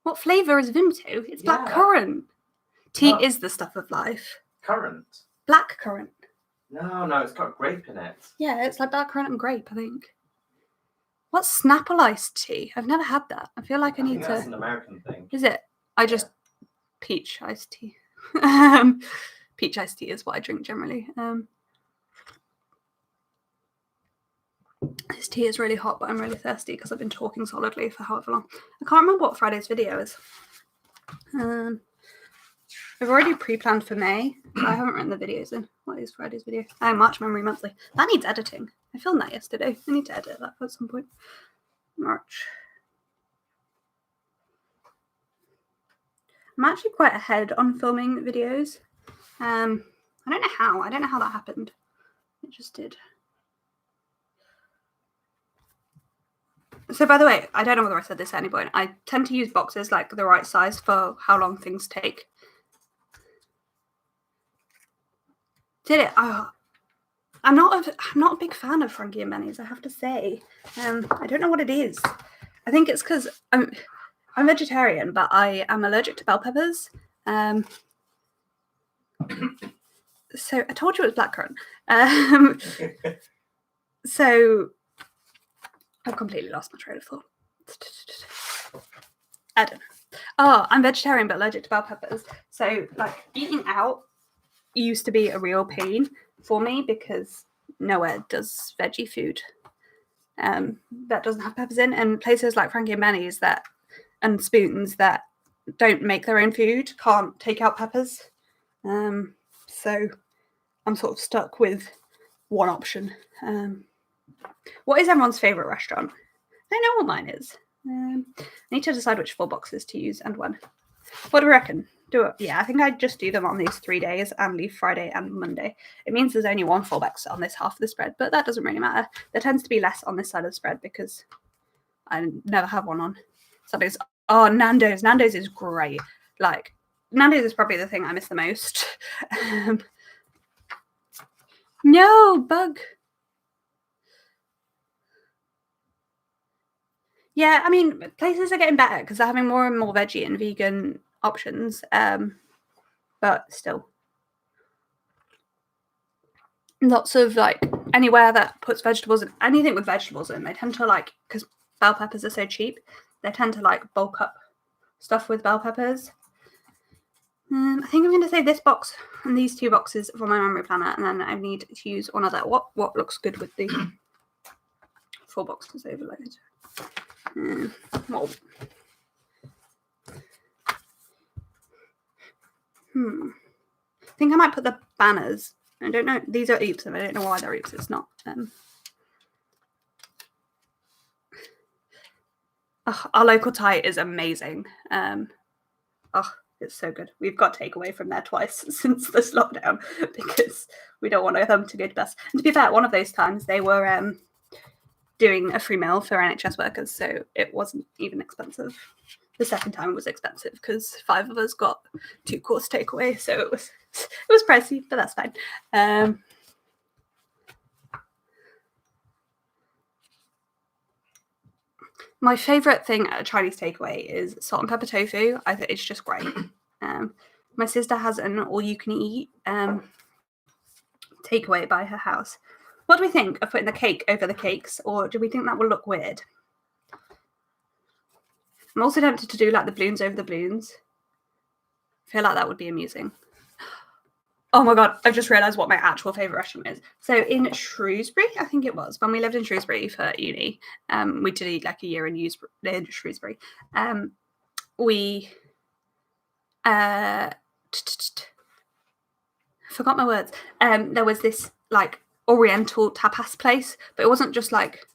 what flavour is Vimto? It's black currant. Tea is the stuff of life. Currant? Black currant. No, it's got grape in it. Yeah, it's like black currant and grape, I think. What's Snapple iced tea? I've never had that. I feel like I need think to. That's an American thing. Is it? I just peach iced tea. Peach iced tea is what I drink generally. This tea is really hot, but I'm really thirsty because I've been talking solidly for however long. I can't remember what Friday's video is. I've already pre-planned for May. I haven't written the videos in. What is Friday's video? Oh, March Memory Monthly. That needs editing. I filmed that yesterday. I need to edit that at some point. March. I'm actually quite ahead on filming videos. I don't know how. I don't know how that happened. It just did. So by the way, I don't know whether I said this at any point. I tend to use boxes like the right size for how long things take. Did it? Oh, I'm not a big fan of Frankie and Benny's, I have to say. I don't know what it is. I think it's because I'm vegetarian, but I am allergic to bell peppers. So I told you it was blackcurrant. So I've completely lost my train of thought. I don't know. Oh, I'm vegetarian but allergic to bell peppers. So like eating out used to be a real pain for me because nowhere does veggie food that doesn't have peppers in, and places like Frankie and Benny's that and Spoons that don't make their own food can't take out peppers. So I'm sort of stuck with one option. What is everyone's favourite restaurant? I don't know what mine is. I need to decide which full boxes to use and when. What do we reckon? Do it? Yeah, I think I'd just do them on these 3 days and leave Friday and Monday. It means there's only one full box on this half of the spread, but that doesn't really matter. There tends to be less on this side of the spread because I never have one on Sundays. Oh, Nando's. Nando's is great. Like, Nando's is probably the thing I miss the most. No, bug. Yeah, I mean, places are getting better because they're having more and more veggie and vegan options. But still. Lots of, like, anywhere that puts vegetables in, anything with vegetables in, they tend to, like, because bell peppers are so cheap, they tend to, like, bulk up stuff with bell peppers. I think I'm going to save this box and these 2 boxes for my memory planner, and then I need to use one other. What looks good with the 4 boxes overload? Well. I think I might put the banners. I don't know. These are oops, and I don't know why they're oops. It's not. Our local Thai is amazing. It's so good. We've got takeaway from there twice since this lockdown because we don't want them to go to bus. And to be fair, one of those times they were doing a free meal for NHS workers, so it wasn't even expensive. The second time was expensive because 5 of us got 2-course takeaway, so it was pricey, but that's fine. My favourite thing at a Chinese takeaway is salt and pepper tofu. I think it's just great. My sister has an all-you-can-eat takeaway by her house. What do we think of putting the cake over the cakes, or do we think that will look weird? I'm also tempted to do like the balloons over the balloons. I feel like that would be amusing. Oh my god, I've just realised what my actual favourite restaurant is. So in Shrewsbury, I think it was, when we lived in Shrewsbury for uni, we did like a year in Shrewsbury. We forgot my words. There was this like Oriental tapas place, but it wasn't just like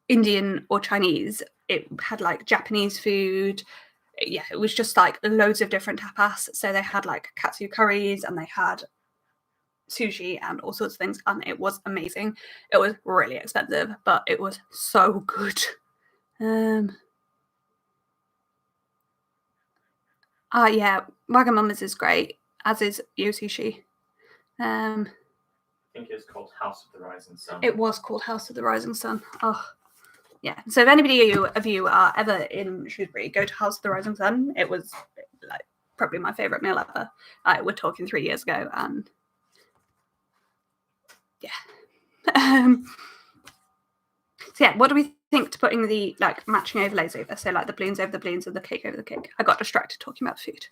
Indian or Chinese. It had like Japanese food. Yeah, it was just like loads of different tapas. So they had like katsu curries and they had sushi and all sorts of things, and it was amazing. It was really expensive, but it was so good. Yeah, Wagamama's is great, as is Yo Sushi. I think it's called House of the Rising Sun. It was called House of the Rising Sun. Oh, yeah. So if anybody of you are ever in Shrewsbury, go to House of the Rising Sun. It was like probably my favourite meal ever. We're talking 3 years ago, and yeah. So yeah, what do we think to putting the like matching overlays over? So like the balloons over the balloons and the cake over the cake. I got distracted talking about food.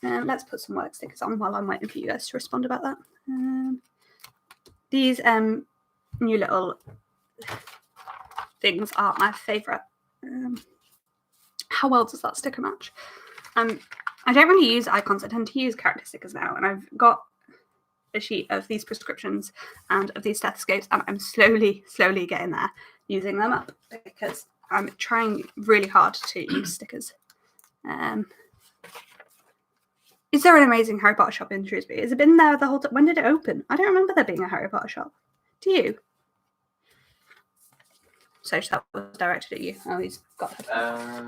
Let's put some work stickers on while I'm waiting for you guys to respond about that. These new little things are my favourite. How well does that sticker match? I don't really use icons. I tend to use character stickers now, and I've got a sheet of these prescriptions and of these stethoscopes, and I'm slowly getting there, using them up, because I'm trying really hard to use stickers. Is there an amazing Harry Potter shop in Shrewsbury? Has it been there the whole time? When did it open? I don't remember there being a Harry Potter shop. Do you? So that was directed at you. Oh, he's got it. Yeah,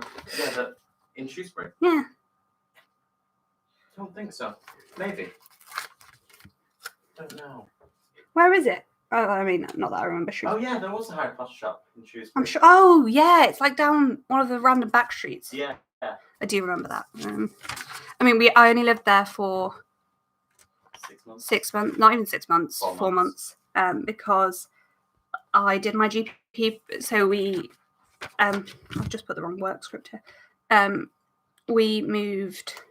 but in Shrewsbury? Yeah. I don't think so. Maybe. Don't know. Where is it? Oh, I mean, not that I remember Shrewsbury. Oh yeah, there was a Harry Potter shop in Shrewsbury. I'm sure. Oh yeah, it's like down one of the random back streets. Yeah. I do remember that. I mean, I only lived there for 6 months. 6 months, not even 6 months, 4 months, because I did my GP. So we, I've just put the wrong work script here. We moved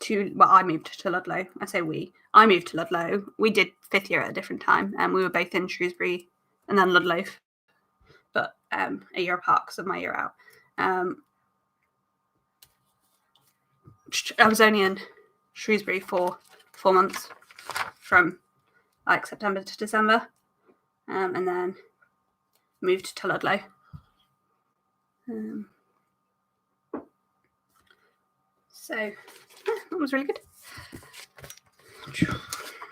to, well, I moved to Ludlow. I say we. I moved to Ludlow. We did 5th year at a different time, and we were both in Shrewsbury and then Ludlow, but a year apart because of my year out. I was only in Shrewsbury for 4 months, from like September to December, and then moved to Ludlow. So yeah, that was really good.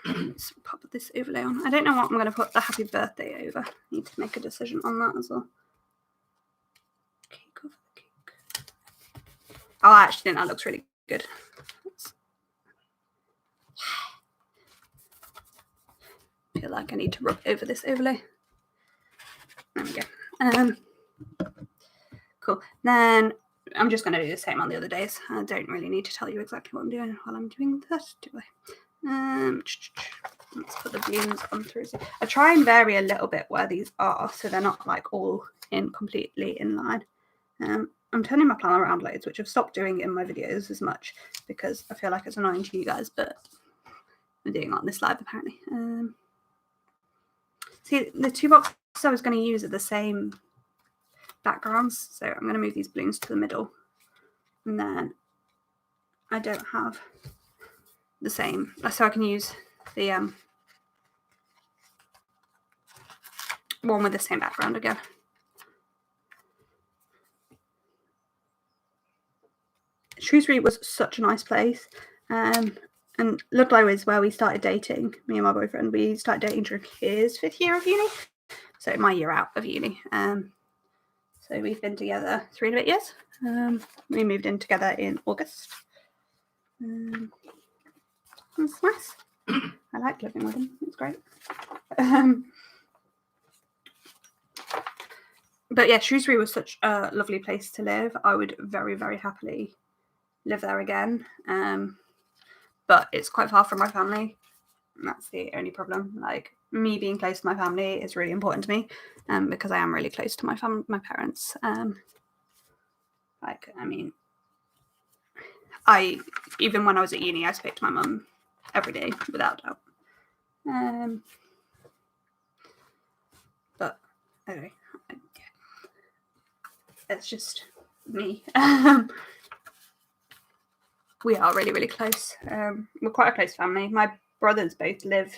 Let's pop this overlay on. I don't know what I'm going to put the happy birthday over. I need to make a decision on that as well. Cake over the cake. Oh, I actually think that looks really good. I feel like I need to rub over this overlay. There we go. Cool. Then I'm just going to do the same on the other days. I don't really need to tell you exactly what I'm doing while I'm doing that, do I? Let's put the balloons on through. I try and vary a little bit where these are, so they're not like all in completely in line. I'm turning my plan around loads, which I've stopped doing in my videos as much because I feel like it's annoying to you guys, but I'm doing it on this live apparently. See, the 2 boxes I was going to use are the same backgrounds, so I'm going to move these balloons to the middle, and then I don't have the same, so I can use the one with the same background again. Shrewsbury was such a nice place, and Ludlow is where we started dating. Me and my boyfriend, we started dating during his 5th year of uni, so my year out of uni. So we've been together 3 and a bit years. We moved in together in August. That's nice. I like living with him. It's great. But yeah, Shrewsbury was such a lovely place to live. I would very, very happily live there again. But it's quite far from my family. That's the only problem. Like, me being close to my family is really important to me, because I am really close to my parents. Like, I mean, even when I was at uni, I spoke to my mum every day without doubt. But anyway, it's just me. We are really, really close. We're quite a close family. My brothers both live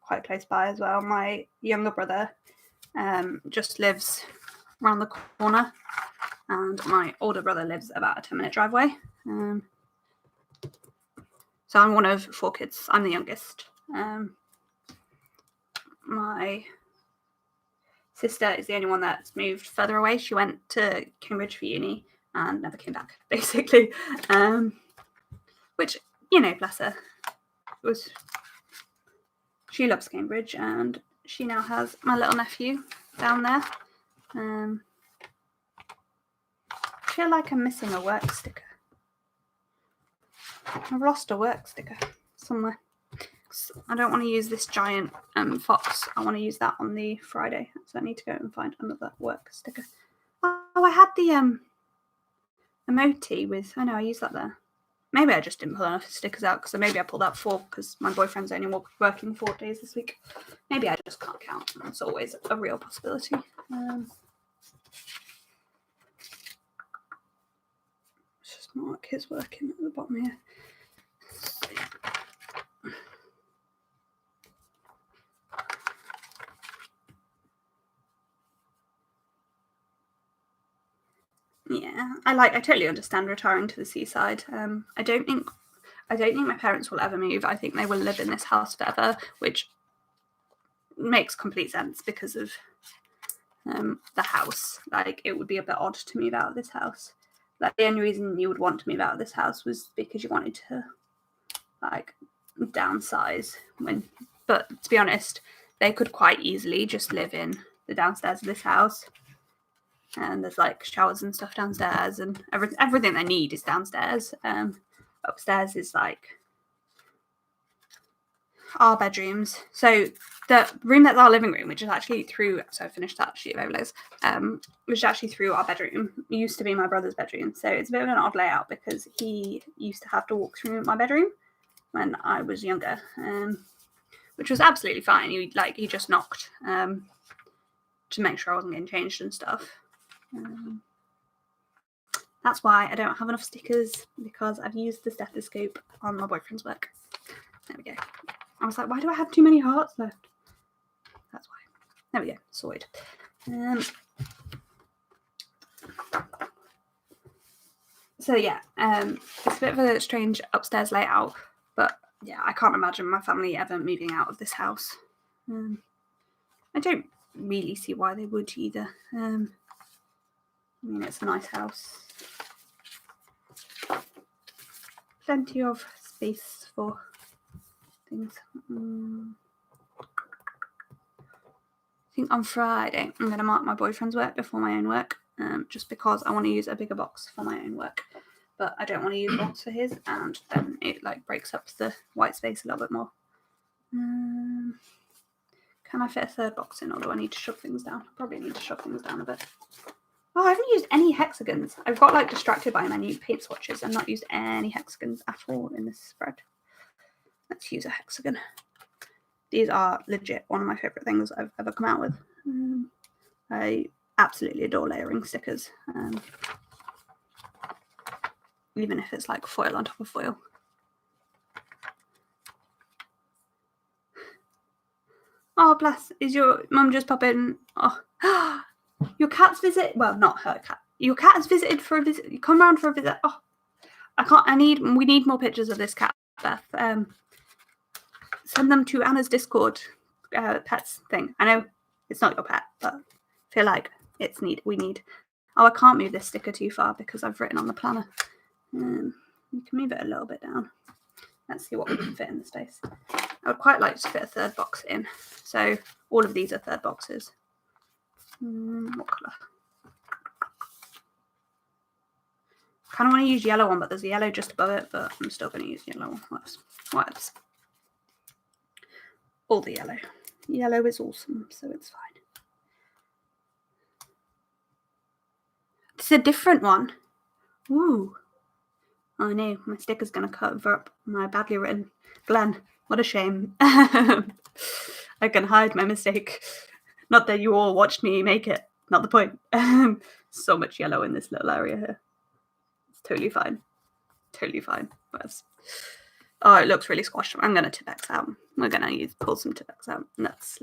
quite close by as well. My younger brother just lives around the corner, and my older brother lives about a 10-minute drive away. So I'm one of 4 kids. I'm the youngest. My sister is the only one that's moved further away. She went to Cambridge for uni and never came back, basically. Which, you know, bless her. She loves Cambridge, and she now has my little nephew down there. I feel like I'm missing a work sticker. I've lost a work sticker somewhere. I don't want to use this giant fox. I want to use that on the Friday. So I need to go and find another work sticker. Oh, I had the emoji with... I know, I used that there. Maybe I just didn't pull enough stickers out, because maybe I pulled out 4 because my boyfriend's only working 4 days this week. Maybe I just can't count. That's always a real possibility. Let's just mark his working at the bottom here. Yeah, I totally understand retiring to the seaside. I don't think my parents will ever move. I think they will live in this house forever, which makes complete sense because of the house. Like, it would be a bit odd to move out of this house. Like, the only reason you would want to move out of this house was because you wanted to, like, downsize. But to be honest, they could quite easily just live in the downstairs of this house. And there's like showers and stuff downstairs, and everything they need is downstairs. Upstairs is like our bedrooms. So the room that's our living room, which is actually through... So I finished that sheet of overlays. Which is actually through our bedroom. It used to be my brother's bedroom. So it's a bit of an odd layout because he used to have to walk through my bedroom when I was younger, which was absolutely fine. He just knocked to make sure I wasn't getting changed and stuff. That's why I don't have enough stickers, because I've used the stethoscope on my boyfriend's work. There we go. I was like, why do I have too many hearts left? That's why. There we go. Sorted. So yeah, it's a bit of a strange upstairs layout, but yeah, I can't imagine my family ever moving out of this house. I don't really see why they would either. I mean, it's a nice house. Plenty of space for things. I think on Friday I'm going to mark my boyfriend's work before my own work, just because I want to use a bigger box for my own work. But I don't want to use a box for his, and then it like breaks up the white space a little bit more. Can I fit a 3rd box in, or do I need to shove things down? I probably need to shove things down a bit. Oh, I haven't used any hexagons. I've got like distracted by my new paint swatches and not used any hexagons at all in this spread. Let's use a hexagon. These are legit one of my favourite things I've ever come out with. I absolutely adore layering stickers. Even if it's like foil on top of foil. Oh, bless. Is your mum just popping? Oh, your cat's visit. Well, not her cat. Your cat has visited for a visit. You come round for a visit. Oh, we need more pictures of this cat, Beth. Send them to Anna's Discord pets thing. I know it's not your pet, but I feel like we need. Oh, I can't move this sticker too far because I've written on the planner. You can move it a little bit down. Let's see what we can fit in the space. I would quite like to fit a 3rd box in. So all of these are 3rd boxes. What colour? Kind of want to use yellow one, but there's a yellow just above it, but I'm still going to use yellow one. Whatevs. all the yellow. Yellow is awesome, so it's fine. It's a different one. Ooh. Oh no, my sticker's going to cover up my badly written Glenn. What a shame. I can hide my mistake. Not that you all watched me make it. Not the point. So much yellow in this little area here. It's totally fine. Totally fine. Oh, it looks really squashed. I'm going to Tipex out. We're going to pull some Tipex out. Let's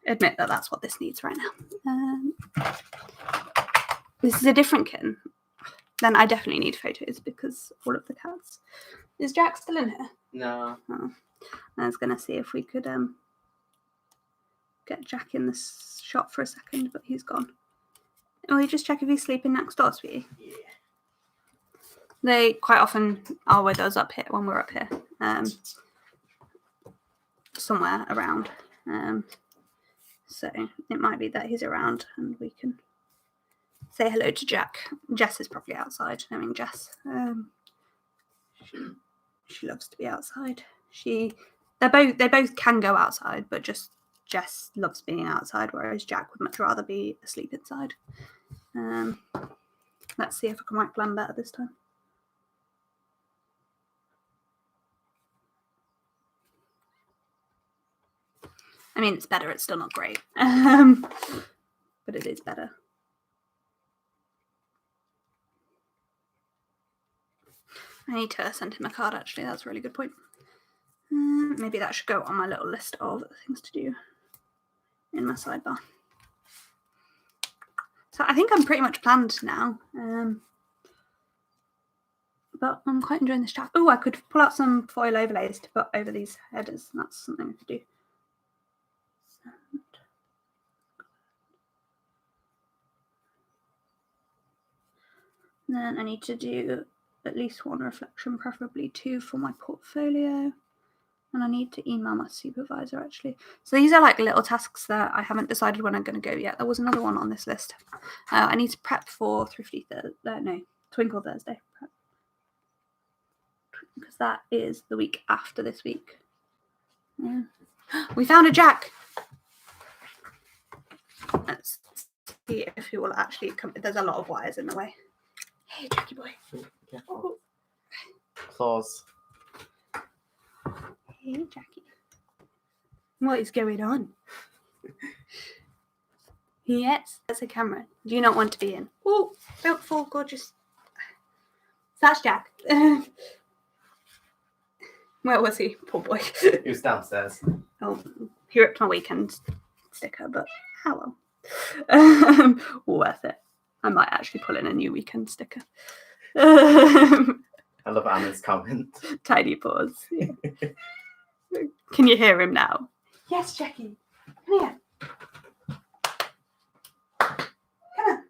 admit that that's what this needs right now. This is a different kitten. Then I definitely need photos because all of the cats. Is Jack still in here? No. Oh. I was going to see if we could get Jack in this shot for a second, but he's gone. Will you just check if he's sleeping next door, sweetie? Yeah. They quite often are with us up here when we're up here. Somewhere around. So it might be that he's around and we can say hello to Jack. Jess is probably outside. I mean, Jess, she loves to be outside. They both can go outside, but just Jess loves being outside, whereas Jack would much rather be asleep inside. Let's see if I can whack Glenn better this time. I mean, it's better. It's still not great, but it is better. I need to send him a card, actually. That's a really good point. Maybe that should go on my little list of things to do in my sidebar. So I think I'm pretty much planned now. But I'm quite enjoying this chat. Oh, I could pull out some foil overlays to put over these headers. That's something I could do. Then I need to do at least one reflection, preferably 2 for my portfolio. And I need to email my supervisor, actually. So these are like little tasks that I haven't decided when I'm going to go yet. There was another one on this list. I need to prep for Twinkle Thursday. Prep. Because that is the week after this week. Yeah. We found a Jack. Let's see if he will actually come. There's a lot of wires in the way. Hey, Jackie boy. Oh. Claws. Hey, Jackie. What is going on? Yes, that's a camera. Do you not want to be in? Oh, don't fall, gorgeous. That's Jack. Where was he? Poor boy. He was downstairs. Oh, he ripped my weekend sticker, but how well. Worth it. I might actually pull in a new weekend sticker. I love Anna's comment. Tiny paws. Yeah. Can you hear him now? Yes, Jackie. Come here. Come on.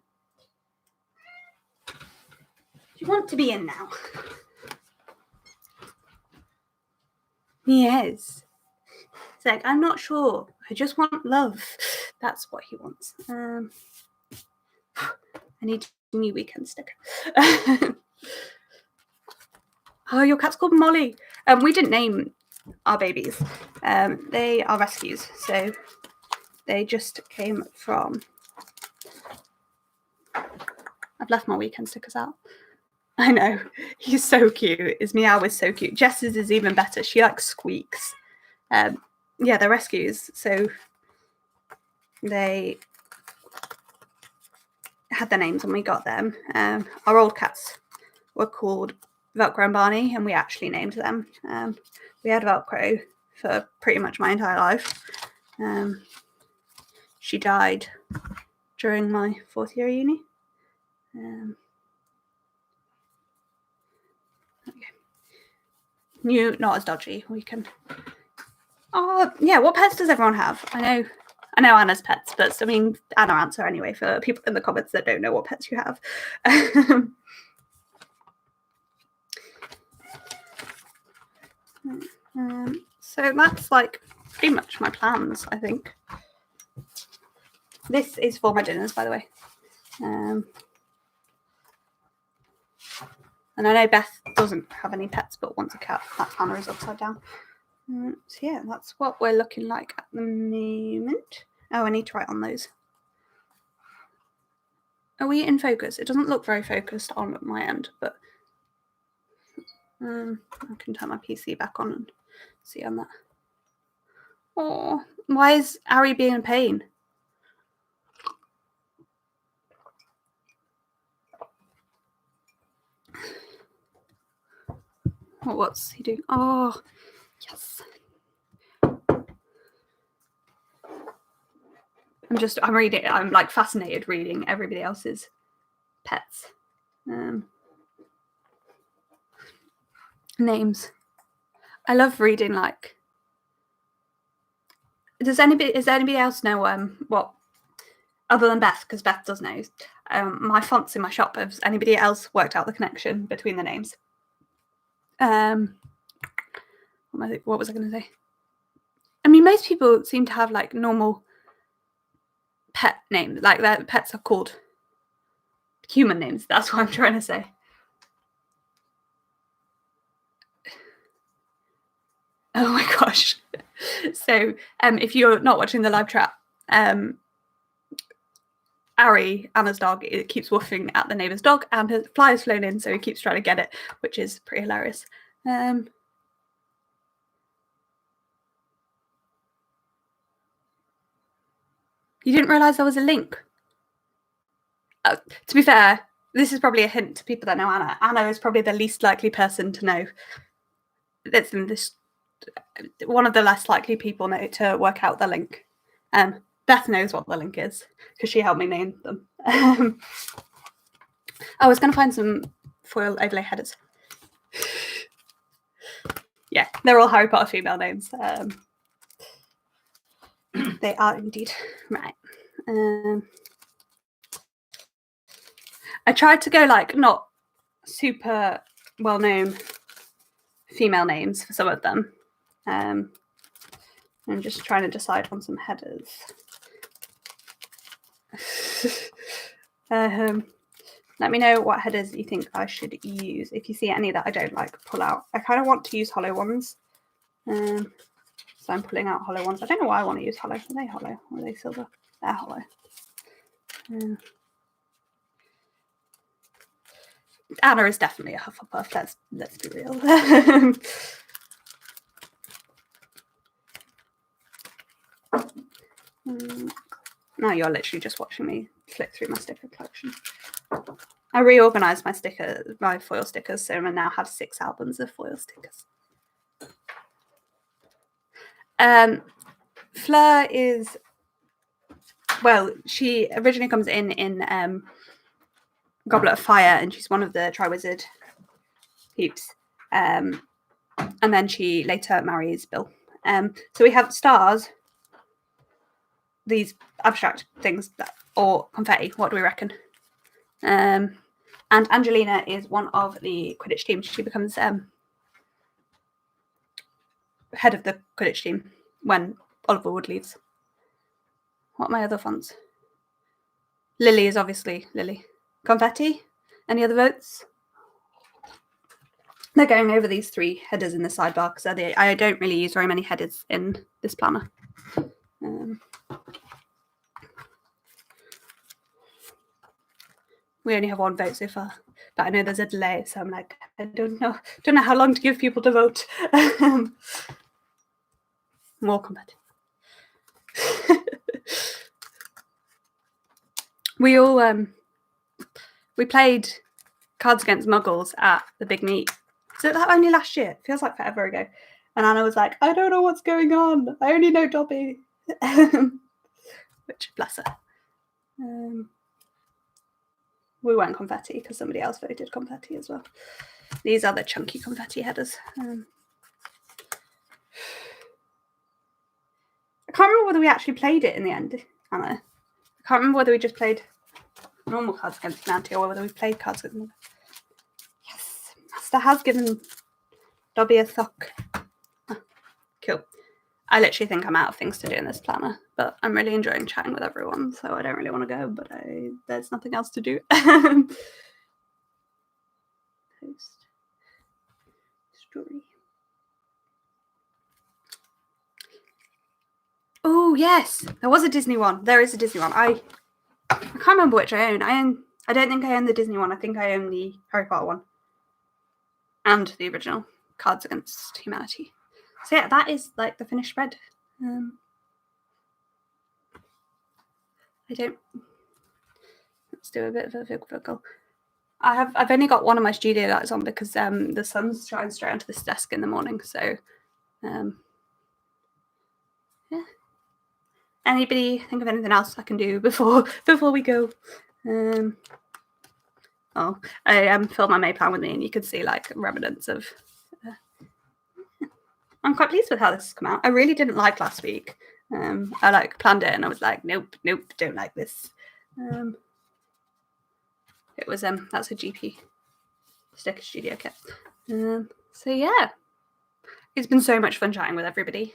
Do you want to be in now? Yes. It's like, I'm not sure. I just want love. That's what he wants. I need a new weekend sticker. Oh, your cat's called Molly. We didn't name our babies. They are rescues, so they just came from. I've left my weekend stickers out. I know, he's so cute. His meow is so cute. Jess's is even better. She like squeaks. Yeah, they're rescues, so they had their names when we got them. Our old cats were called Velcro and Barney, and we actually named them. We had Velcro for pretty much my entire life. She died during my 4th year of uni. Okay. New, not as dodgy. We can. Oh yeah, what pets does everyone have? I know Anna's pets, but I mean Anna answer anyway for people in the comments that don't know what pets you have. So that's like pretty much my plans, I think. This is for my dinners, by the way. And I know Beth doesn't have any pets but wants a cat. That planner is upside down. So yeah, that's what we're looking like at the moment. Oh, I need to write on those. Are we in focus? It doesn't look very focused on my end, but I can turn my PC back on and see on that. Oh, why is Ari being in pain? Oh, what's he doing? Oh, yes. I'm reading. I'm like fascinated reading everybody else's pets. Names. I love reading like. Is anybody else know what other than Beth, because Beth does know my fonts in my shop? Has anybody else worked out the connection between the names? What was I going to say? I mean, most people seem to have like normal pet names, like their pets are called human names. That's what I'm trying to say. Oh my gosh. So if you're not watching the live chat, Ari, Anna's dog, it keeps woofing at the neighbour's dog, and a fly has flown in, so he keeps trying to get it, which is pretty hilarious. You didn't realise there was a link? To be fair, this is probably a hint to people that know Anna. Anna is probably the least likely person to know. It's one of the less likely people to work out the link. Beth knows what the link is because she helped me name them. I was going to find some foil overlay headers. Yeah, they're all Harry Potter female names. They are indeed. Right. I tried to go like not super well-known female names for some of them. I'm just trying to decide on some headers. Let me know what headers you think I should use. If you see any that I don't like, pull out. I kind of want to use hollow ones. So I'm pulling out hollow ones. I don't know why I want to use hollow. Are they hollow or are they silver? They're hollow. Anna is definitely a Hufflepuff. Let's be real. Now you're literally just watching me flick through my sticker collection. I reorganized my foil stickers, so I now have 6 albums of foil stickers. Fleur is, well, she originally comes in Goblet of Fire, and she's one of the Triwizard peeps. And then she later marries Bill. So we have stars, these abstract things, or confetti. What do we reckon? And Angelina is one of the Quidditch team. She becomes head of the Quidditch team when Oliver Wood leaves. What are my other fonts? Lily is obviously Lily. Confetti? Any other votes? They're going over these 3 headers in the sidebar because I don't really use very many headers in this planner. We only have 1 vote so far, but I know there's a delay, so I'm like, I don't know how long to give people to vote. More combat. We all we played Cards Against Muggles at the Big Meet. So that only last year. It feels like forever ago. And Anna was like, I don't know what's going on. I only know Dobby. Which, bless her. We weren't confetti because somebody else voted confetti as well. These are the chunky confetti headers. I can't remember whether we actually played it in the end, Anna. I can't remember whether we just played normal Cards Against Humanity or whether we played Cards Against Humanity. Yes, Master has given Dobby a sock. Oh, cool. I literally think I'm out of things to do in this planner, but I'm really enjoying chatting with everyone, so I don't really want to go, but there's nothing else to do. Post. Story. Oh yes, there was a Disney one. There is a Disney one. I can't remember which I own. I don't think I own the Disney one. I think I own the Harry Potter one and the original Cards Against Humanity. So yeah, that is like the finished spread. Let's do a bit of a visual. I've only got one of my studio lights on because the sun's shining straight onto this desk in the morning. So yeah. Anybody think of anything else I can do before we go? I filled my May plan with me, and you can see like remnants of. I'm quite pleased with how this has come out. I really didn't like last week. I like planned it, and I was like, nope, don't like this. It was that's a GP sticker studio kit. So yeah, it's been so much fun chatting with everybody.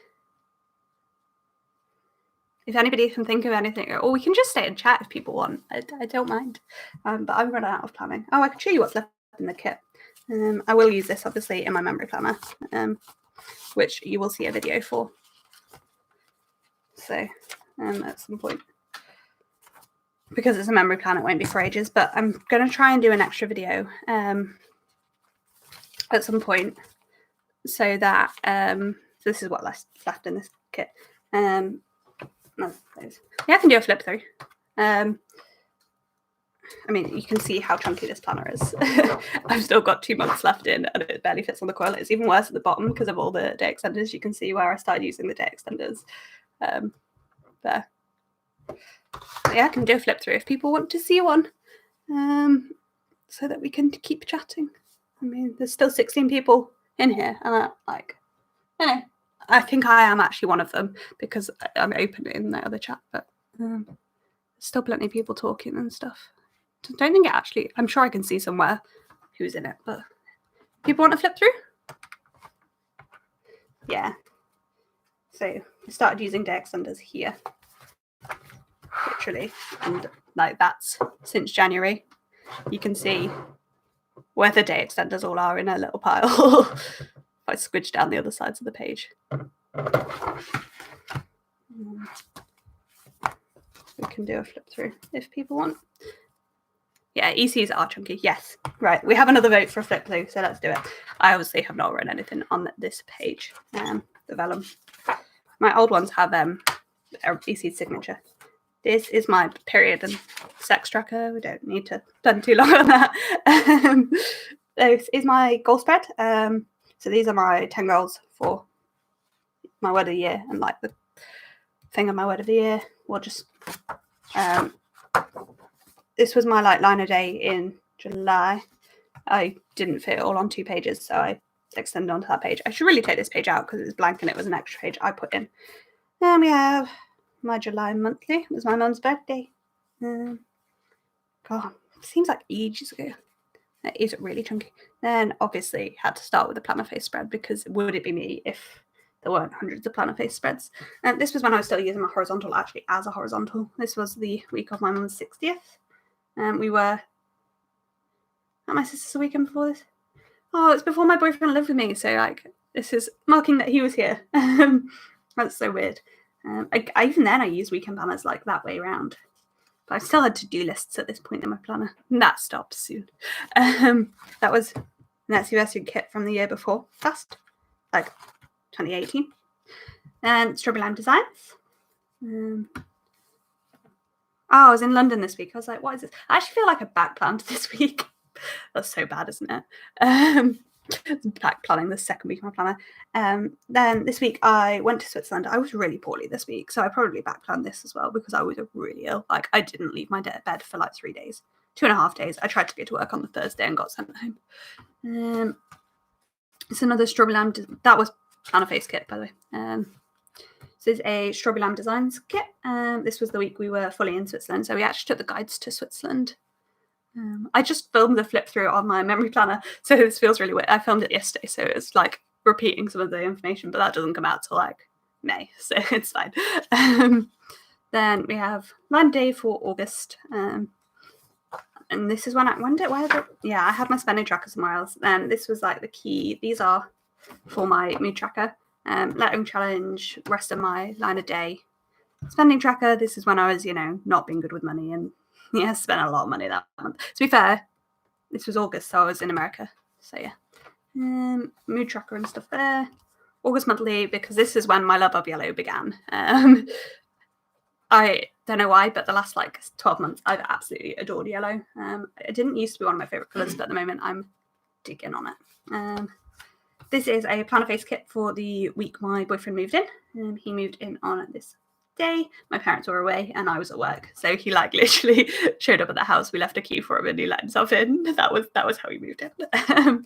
If anybody can think of anything, or we can just stay and chat if people want. I don't mind. But I'm running out of planning. Oh, I can show you what's left in the kit. I will use this obviously in my memory planner, which you will see a video for. So at some point, because it's a memory plan, it won't be for ages. But I'm going to try and do an extra video at some point, so that so this is what left in this kit. Yeah, I can do a flip through. I mean, you can see how chunky this planner is. I've still got 2 months left in, and it barely fits on the quill. It's even worse at the bottom because of all the day extenders. You can see where I started using the day extenders there. But yeah, I can do a flip through if people want to see one, so that we can keep chatting. I mean, there's still 16 people in here, and I think I am actually one of them because I'm open in the other chat, but there's still plenty of people talking and stuff. Don't think it actually, I'm sure I can see somewhere who's in it, but people want to flip through? Yeah. So I started using day extenders here, literally, and like that's since January. You can see where the day extenders all are in a little pile. If I squidge down the other sides of the page. We can do a flip through if people want. Yeah, ECs are chunky. Yes. Right. We have another vote for a flip through, so let's do it. I obviously have not written anything on this page. The vellum. My old ones have EC signature. This is my period and sex tracker. We don't need to spend too long on that. This is my goal spread. So these are my 10 goals for my word of the year, and like the thing of my word of the year. We'll just this was my like line a day in July. I didn't fit it all on 2 pages, so I extended onto that page. I should really take this page out because it was blank and it was an extra page I put in. Then we have my July monthly. It was my mum's birthday. God, seems like ages ago. It is really chunky. Then obviously had to start with the planner face spread, because would it be me if there weren't hundreds of planner face spreads? And this was when I was still using my horizontal actually as a horizontal. This was the week of my mum's 60th. We were at my sister's the weekend before this. Oh, it's before my boyfriend lived with me, so like this is marking that he was here. That's so weird. Even then I used weekend planners like that way around. But I still had to-do lists at this point in my planner. And that stops soon. That was an anniversary kit from the year before. Last, like 2018. And Strawberry Lime Designs. I was in London this week. I was like, what is this? I actually feel like I back-planned this week. That's so bad, isn't it? Back-planning the second week of my planner. Then this week I went to Switzerland. I was really poorly this week, so I probably back-planned this as well because I was really ill. Like, I didn't leave my bed for like 3 days. 2.5 days. I tried to go to work on the Thursday and got sent home. It's another Strawberry Lime. That was planner face kit, by the way. This is a Strawberry Lime Designs kit. This was the week we were fully in Switzerland, so we actually took the guides to Switzerland. I just filmed the flip through on my memory planner, so this feels really weird. I filmed it yesterday, so it's like repeating some of the information, but that doesn't come out till like May, so it's fine. Then we have Line Day for August, and this is when I had my spending tracker somewhere else. Then this was like the key. These are for my mood tracker. Lettering challenge, rest of my line a day, Spending tracker, this is when I was, not being good with money and spent a lot of money that month. To be fair, this was August, so I was in America. So yeah. Mood tracker and stuff there. August monthly, because this is when my love of yellow began. I don't know why, but the last 12 months I've absolutely adored yellow. It didn't used to be one of my favourite colours, but at the moment I'm digging on it. This is a planner face kit for the week my boyfriend moved in. He moved in on this day. My parents were away and I was at work, so he literally showed up at the house. We left a key for him and he let himself in. That was how he moved in.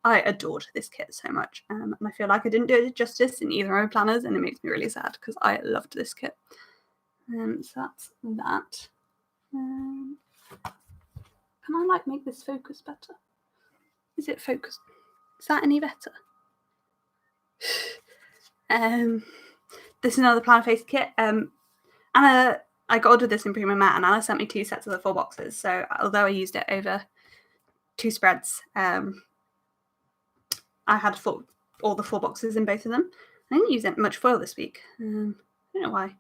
I adored this kit so much, and I feel like I didn't do it justice in either of my planners, and it makes me really sad because I loved this kit. So that's that. Can I make this focus better? Is it focused? Is that any better? This is another planner face kit. Anna, I got ordered this in Prima Mat, and Anna sent me 2 sets of the 4 boxes. So although I used it over 2 spreads, I had all the 4 boxes in both of them. I didn't use much foil this week. I don't know why.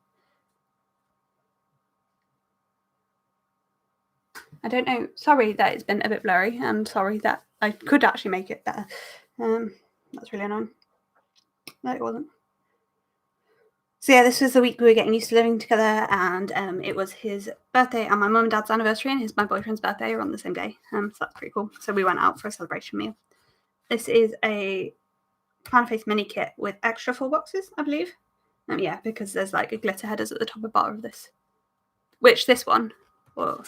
I don't know. Sorry that it's been a bit blurry, and sorry that I could actually make it better. That's really annoying. No, it wasn't. So yeah, this was the week we were getting used to living together, and it was his birthday and my mum and dad's anniversary, and my boyfriend's birthday are on the same day. So that's pretty cool. So we went out for a celebration meal. This is a planner face mini kit with extra 4 boxes, I believe. Yeah, because there's a glitter headers at the top and bottom of this. Which this one, or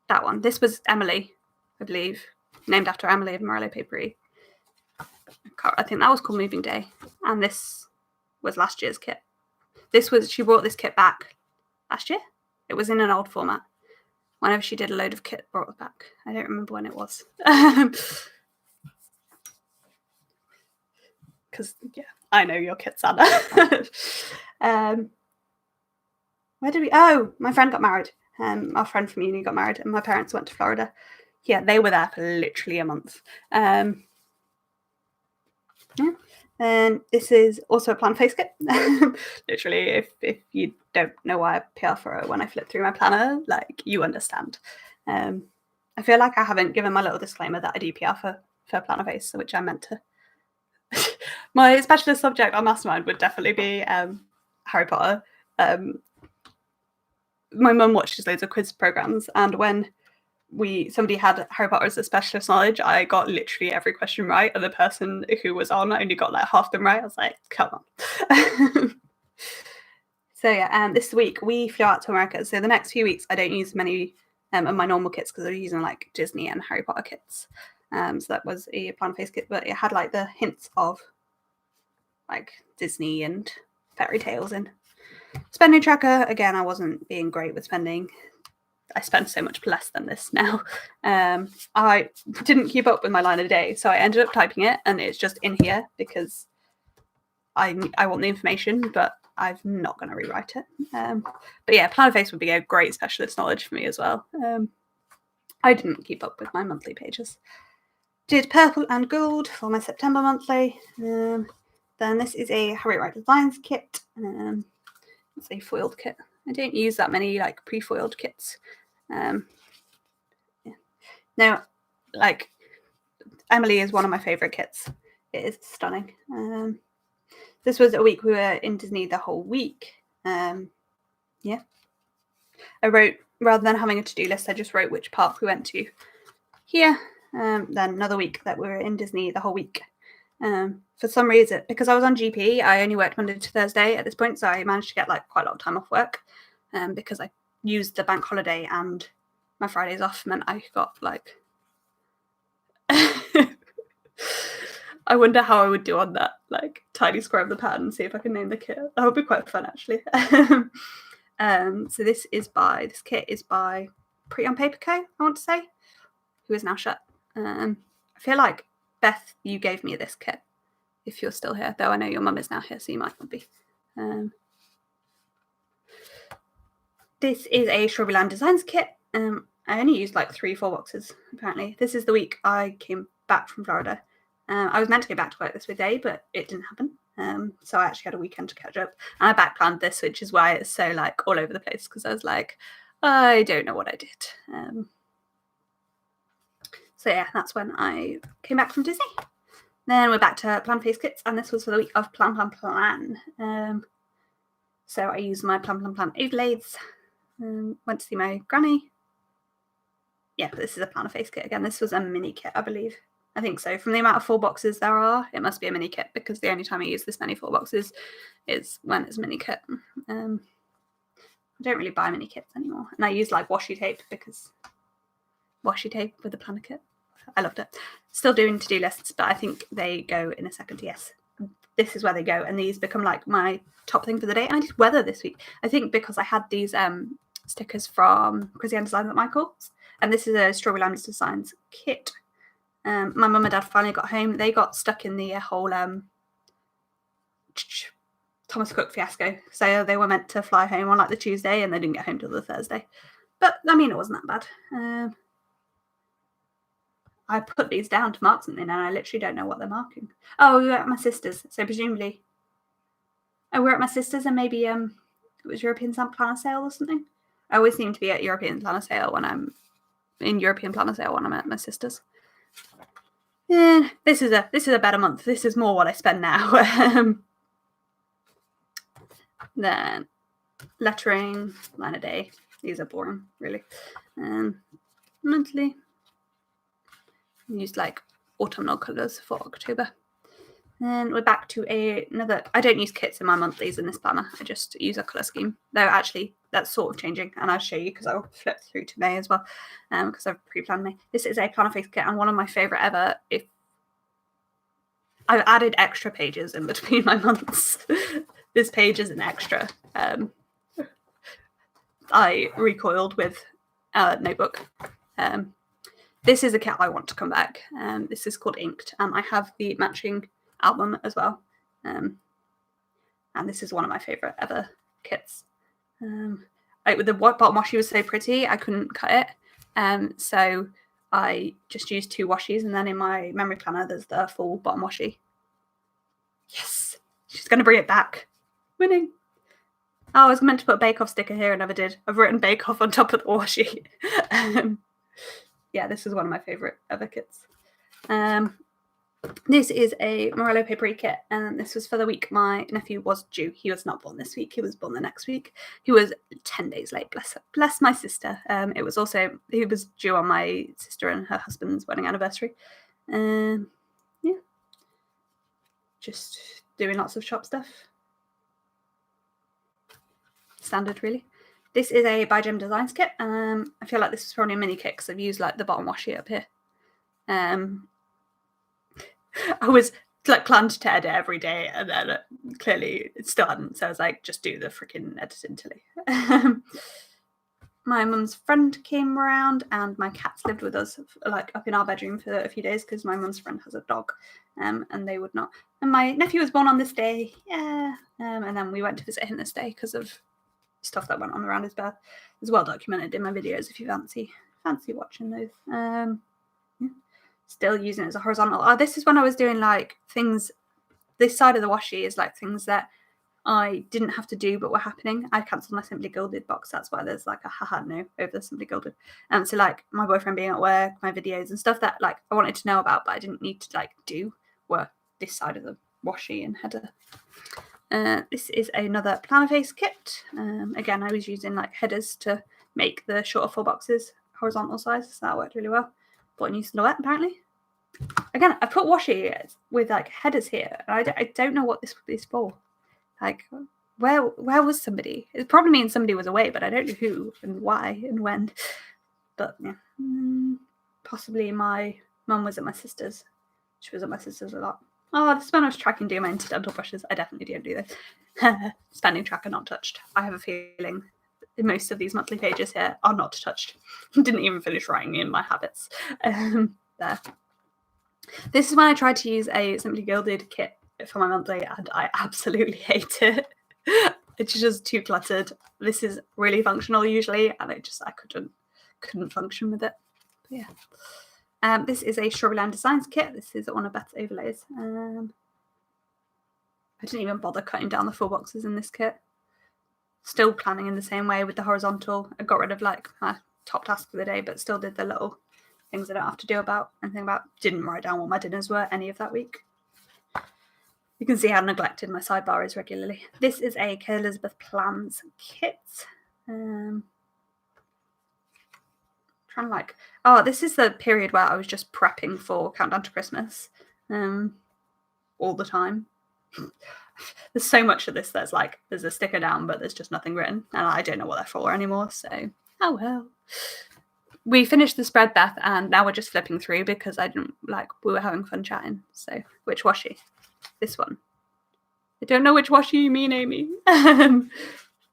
that one, this was Emily, I believe, named after Emily of Morello Papery. I think that was called Moving Day, and this was last year's kit. She brought this kit back last year. It was in an old format. Whenever she did a load of kit, brought it back. I don't remember when it was. Because, yeah, I know your kit, Anna. Where did we... Oh, my friend got married. Our friend from uni got married, and my parents went to Florida. Yeah, they were there for literally a month. Yeah. And this is also a planner face kit. Literally, if you don't know why I PR for it when I flip through my planner, you understand. I feel like I haven't given my little disclaimer that I do PR for planner face, which I meant to. My specialist subject on Mastermind would definitely be Harry Potter. My mum watches loads of quiz programs, and when somebody had Harry Potter as a specialist knowledge, I got literally every question right, and the person who was on only got half them right. I was like, come on. So yeah, this week we flew out to America. So the next few weeks I don't use many of my normal kits because I'm using Disney and Harry Potter kits. So that was a planner face kit, but it had the hints of Disney and fairy tales in. Spending tracker, again, I wasn't being great with spending. I spend so much less than this now. I didn't keep up with my line of the day, so I ended up typing it, and it's just in here because I want the information, but I'm not going to rewrite it. But yeah, planner face would be a great specialist knowledge for me as well. I didn't keep up with my monthly pages. Did purple and gold for my September monthly. Then this is a Harriet Wright Designs kit. It's a foiled kit. I don't use that many pre-foiled kits. Yeah. Now, Emily is one of my favourite kits. It is stunning. This was a week we were in Disney the whole week. Yeah. I wrote, rather than having a to-do list, I just wrote which park we went to here. Then another week that we were in Disney the whole week. For some reason, because I was on GP, I only worked Monday to Thursday at this point, so I managed to get quite a lot of time off work. Because I used the bank holiday and my Fridays off meant I got I wonder how I would do on that tiny square of the pad and see if I can name the kit. That would be quite fun actually. So this kit is by Pretty on Paper Co, I want to say, who is now shut. I feel like Beth, you gave me this kit if you're still here, though I know your mum is now here, so you might not be. This is a Strawberryland Designs kit. I only used 3-4 boxes, apparently. This is the week I came back from Florida. I was meant to go back to work this day, but it didn't happen. So I actually had a weekend to catch up, and I back-planned this, which is why it's so like all over the place, because I was like, I don't know what I did. So yeah, that's when I came back from Disney. Then we're back to Plan Face Kits, and this was for the week of Plan. So I used my Plan overlays. Went to see my granny. Yeah, this is a Planner Face kit again. This was a mini kit, I believe. I think so. From the amount of 4 boxes there are, it must be a mini kit, because the only time I use this many 4 boxes is when it's a mini kit. I don't really buy mini kits anymore. And I use like washi tape, because washi tape with the planner kit. I loved it. Still doing to-do lists, but I think they go in a second. Yes, this is where they go, and these become like my top thing for the day. And I did weather this week, I think, because I had these stickers from Chrissy Ann Designs at Michael's, and this is a Strawberry Lambs Designs kit. My mum and dad finally got home. They got stuck in the whole Thomas Cook fiasco, so they were meant to fly home on like the Tuesday, and they didn't get home till the Thursday. But I mean, it wasn't that bad. I put these down to mark something, and I literally don't know what they're marking. Oh, we were at my sister's, so presumably. Oh, we're at my sister's, and maybe it was European Planner Sale or something. I always seem to be at European Planner Sale when I'm in European Planner Sale when I'm at my sister's. Yeah, this is a better month. This is more what I spend now. Then lettering, line a day. These are boring, really. Monthly. Used like autumnal colours for October. Then we're back to another. I don't use kits in my monthlies in this planner. I just use a colour scheme. Though actually, that's sort of changing, and I'll show you because I'll flip through to May as well, because I've pre-planned May. This is a planner face kit, and one of my favourite ever. If I've added extra pages in between my months. This page is an extra. I recoiled with a notebook. This is a kit I want to come back. This is called Inked, and I have the matching album as well. And this is one of my favourite ever kits. The bottom washi was so pretty, I couldn't cut it. So I just used 2 washies, and then in my memory planner, there's the full bottom washi. Yes, she's going to bring it back. Winning. Oh, I was meant to put a Bake Off sticker here, and never did. I've written Bake Off on top of the washi. Yeah, this is one of my favourite ever kits. This is a Morello papery kit, and this was for the week my nephew was due. He was not born this week. He was born the next week. He was 10 days late. Bless my sister. He was due on my sister and her husband's wedding anniversary. Yeah, just doing lots of shop stuff. Standard, really. This is a By Gem Designs kit. I feel like this is probably a mini kit because I've used like the bottom washi up here. I was like planned to edit every day, and then clearly it still hadn't. So I was like, just do the freaking editing, Tilly. My mum's friend came around, and my cats lived with us, like up in our bedroom for a few days because my mum's friend has a dog, and they would not. And my nephew was born on this day, yeah. And then we went to visit him this day because of stuff that went on around his birth. It's well documented in my videos if you fancy watching those. Yeah. Still using it as a horizontal. Oh, this is when I was doing like things. This side of the washi is like things that I didn't have to do but were happening. I cancelled my Simply Gilded box. That's why there's like a haha no over the Simply Gilded. So like my boyfriend being at work, my videos and stuff that like I wanted to know about but I didn't need to like do were this side of the washi and header. This is another planner face kit. Again, I was using like headers to make the shorter 4 boxes horizontal size, so that worked really well. Bought a new silhouette apparently. Again, I put washi with like headers here, and I don't know what this is for. Like, where was somebody? It probably means somebody was away, but I don't know who and why and when. But yeah, possibly my mum was at my sister's. She was at my sister's a lot. Oh, this is when I was tracking doing my incidental brushes. I definitely don't do this. Spending tracker not touched. I have a feeling most of these monthly pages here are not touched. Didn't even finish writing in my habits. There. This is when I tried to use a Simply Gilded kit for my monthly, and I absolutely hate it. It's just too cluttered. This is really functional usually, and I couldn't function with it. But yeah. This is a Strawberry Lambs Designs kit. This is one of Beth's overlays. I didn't even bother cutting down the full boxes in this kit. Still planning in the same way with the horizontal. I got rid of like my top task for the day, but still did the little things I don't have to do about anything about. Didn't write down what my dinners were any of that week. You can see how neglected my sidebar is regularly. This is a Kay Elizabeth Plans kit. Trying to like, oh, this is the period where I was just prepping for Countdown to Christmas all the time. There's so much of this that's like, there's a sticker down, but there's just nothing written. And I don't know what they're for anymore, so oh well. We finished the spread, Beth, and now we're just flipping through because I didn't like, we were having fun chatting. So, which washi? This one. I don't know which washi you mean, Amy.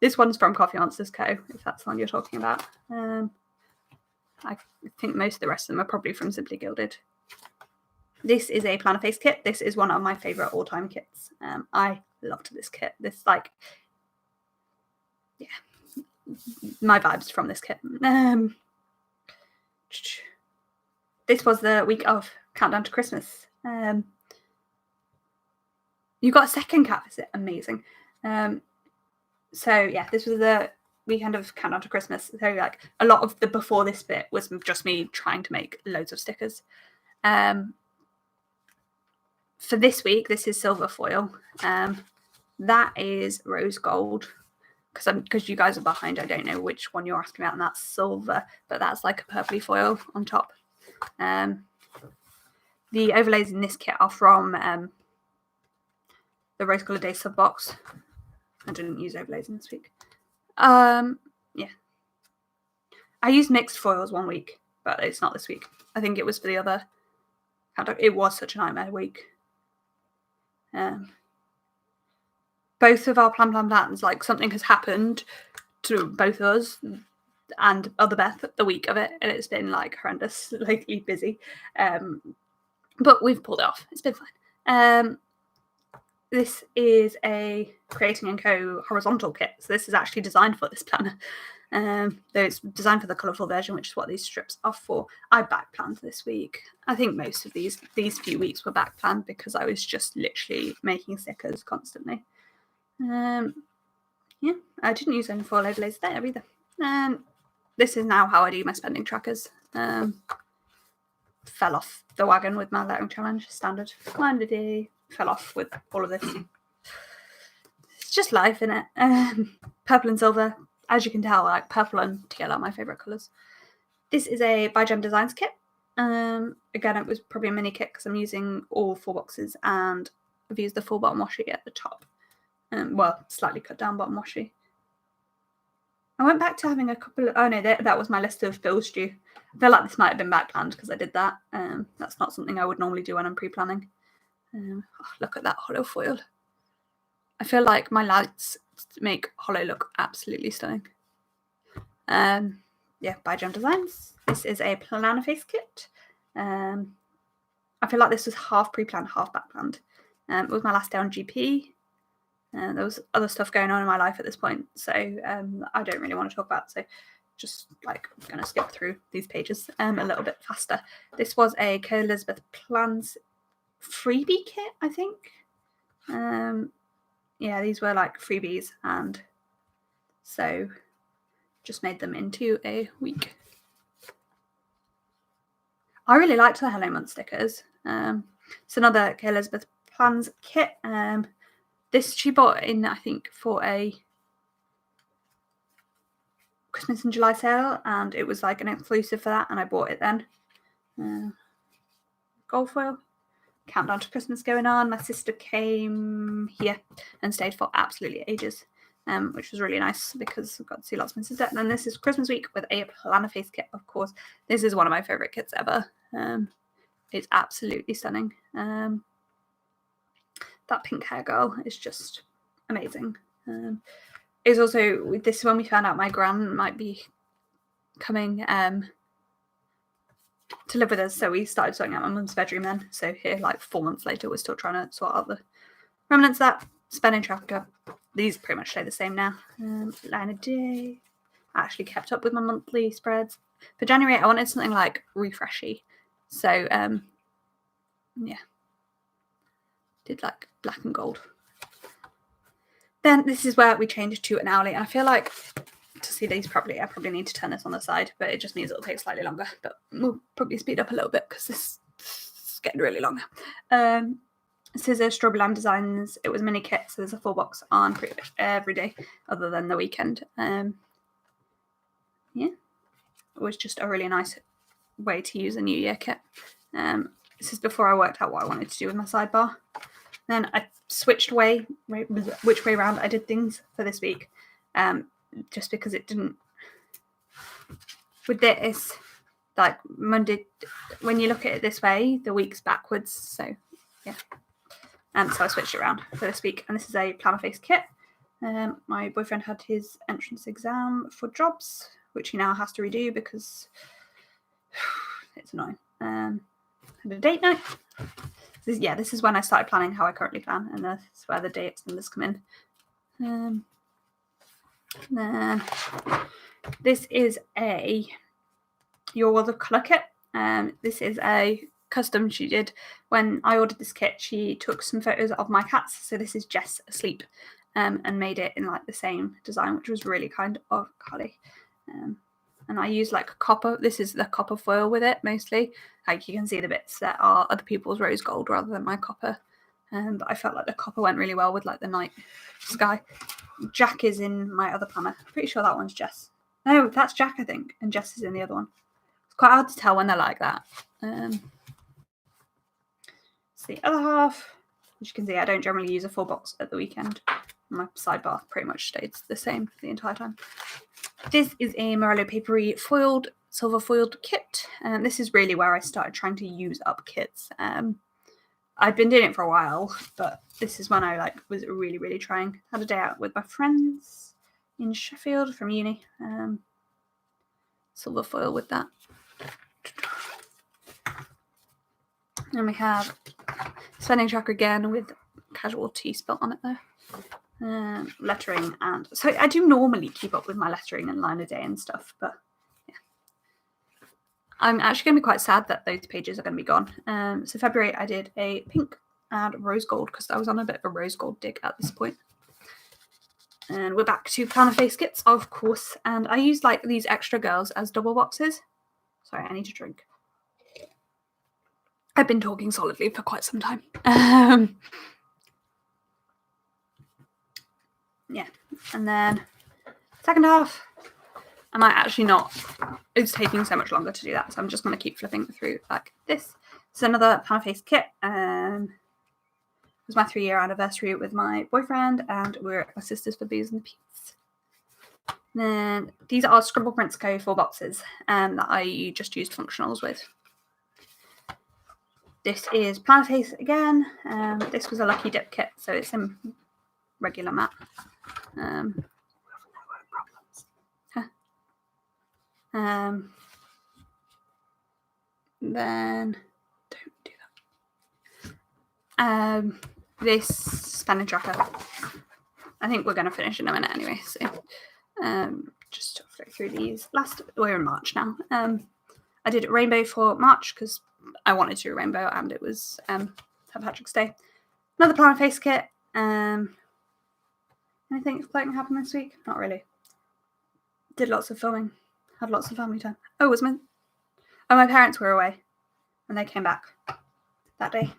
This one's from Coffee Monsters Co., if that's the one you're talking about. I think most of the rest of them are probably from Simply Gilded. This is a planner face kit. This is one of my favourite all-time kits. I loved this kit. This, like, yeah, my vibes from this kit. This was the week of Countdown to Christmas. You got a second cat visit. Amazing. So, yeah, this was the weekend of Countdown to Christmas. So, like, a lot of the before this bit was just me trying to make loads of stickers. For this week, this is silver foil. That is rose gold. Because you guys are behind, I don't know which one you're asking about, and that's silver, but that's like a purpley foil on top. The overlays in this kit are from the Rose Colour Day sub box. I didn't use overlays in this week. Yeah. I used mixed foils one week, but it's not this week. I think it was for the other. It was such a nightmare week. Both of our plans, like something has happened to both of us and other Beth the week of it, and it's been like horrendous, lately busy. But we've pulled it off. It's been fine. This is a Creating & Co. horizontal kit. So this is actually designed for this planner. Though it's designed for the colourful version, which is what these strips are for. I back planned this week. I think most of these few weeks were back planned because I was just literally making stickers constantly. Yeah, I didn't use any foil overlays there either. This is now how I do my spending trackers. Fell off the wagon with my lettering challenge, standard. Kind of fell off with all of this. It's just life, innit? Purple and silver, as you can tell, like purple and teal are my favourite colours. This is a by Gem Designs kit. Again, it was probably a mini kit because I'm using all 4 boxes and I've used the full bottom washi at the top. Well, slightly cut down bottom washi. I went back to having a couple of... Oh, no, that was my list of bills due. I feel like this might have been back planned because I did that. That's not something I would normally do when I'm pre-planning. Look at that hollow foil. I feel like my lights make hollow look absolutely stunning. Yeah, by Gem Designs. This is a planner face kit. I feel like this was half pre-planned, half back-planned. It was my last day on GP. There was other stuff going on in my life at this point, so I don't really want to talk about. So just like I'm going to skip through these pages a little bit faster. This was a Kay Elizabeth Plans freebie kit, I think. Yeah, these were like freebies, and so just made them into a week. I really liked the Hello Month stickers. It's another Kay Elizabeth Plans kit. This she bought in, I think, for a Christmas and July sale, and it was like an exclusive for that, and I bought it then. Gold foil. Countdown to Christmas going on. My sister came here and stayed for absolutely ages, which was really nice because I got to see lots of my sister. And then this is Christmas week with a planner face kit, of course. This is one of my favourite kits ever. It's absolutely stunning. That pink hair girl is just amazing. It's also, this is when we found out my gran might be coming to live with us, so we started sorting out my mum's bedroom then. So here, like 4 months later, we're still trying to sort out the remnants of that. Spending tracker. These pretty much stay the same now. Line a day. I actually kept up with my monthly spreads. For January, I wanted something like refreshy. So, yeah. Did like black and gold. Then this is where we changed to an hourly, and I feel like to see these properly, I probably need to turn this on the side, but it just means it'll take slightly longer. But we'll probably speed up a little bit because this is getting really long now. This is a Strawberry Lamb Designs. It was a mini kit, so there's a full box on pretty much every day other than the weekend. Yeah, it was just a really nice way to use a New Year kit. This is before I worked out what I wanted to do with my sidebar. Then I switched which way around I did things for this week, just because it didn't. With this, like Monday, when you look at it this way, the week's backwards. So yeah. So I switched it around for this week, and this is a planner face kit. My boyfriend had his entrance exam for jobs, which he now has to redo because it's annoying. Had a date night. This is when I started planning how I currently plan, and this is where the day extenders come in. Then this is a Your World of Colour kit. This is a custom she did. When I ordered this kit, she took some photos of my cats. So this is Jess asleep, and made it in like the same design, which was really kind of Carly. And I use like copper. This is the copper foil with it mostly. Like you can see the bits that are other people's rose gold rather than my copper. But I felt like the copper went really well with like the night sky. Jack is in my other planner. Pretty sure that one's Jess. No, that's Jack, I think, and Jess is in the other one. It's quite hard to tell when they're like that. The other half, as you can see, I don't generally use a full box at the weekend. My sidebar pretty much stays the same the entire time. This is a Morello Papery silver foiled kit, and this is really where I started trying to use up kits. I'd been doing it for a while, but this is when I was really, really trying. Had a day out with my friends in Sheffield from uni. Silver foil with that. And we have spending tracker again with casual tea spelt on it there. Lettering, and so I do normally keep up with my lettering and line a day and stuff, but yeah. I'm actually going to be quite sad that those pages are going to be gone. So February I did a pink and rose gold because I was on a bit of a rose gold dig at this point. And we're back to planner face kits, of course, and I use like these extra girls as double boxes. Sorry, I need to drink. I've been talking solidly for quite some time. Yeah, and then second half, I might actually not. It's taking so much longer to do that, so I'm just going to keep flipping through like this. It's another planner face kit. It was my 3-year anniversary with my boyfriend, and we're at my sister's for booze and peas. Then these are Scribble Prints Co. 4 boxes that I just used functionals with. This is planner face again. This was a lucky dip kit, so it's in regular matte. Then don't do that. This spending tracker. I think we're going to finish in a minute anyway. So just to flick through these. We're in March now. I did rainbow for March because I wanted to do rainbow, and it was St. Patrick's Day. Another planner face kit. Anything exciting happened this week? Not really. Did lots of filming. Had lots of family time. My parents were away, and they came back that day.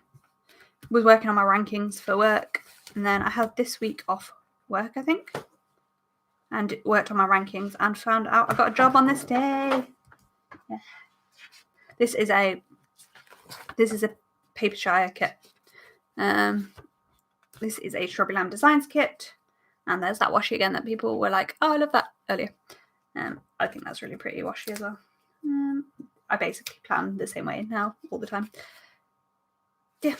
Was working on my rankings for work, and then I had this week off work, I think, and worked on my rankings and found out I got a job on this day. Yeah. This is a paper shire kit. This is a Strawberry Lamb Designs kit, and there's that washi again that people were like, "Oh, I love that" earlier. I think that's really pretty washi as well. I basically plan the same way now all the time. Yeah.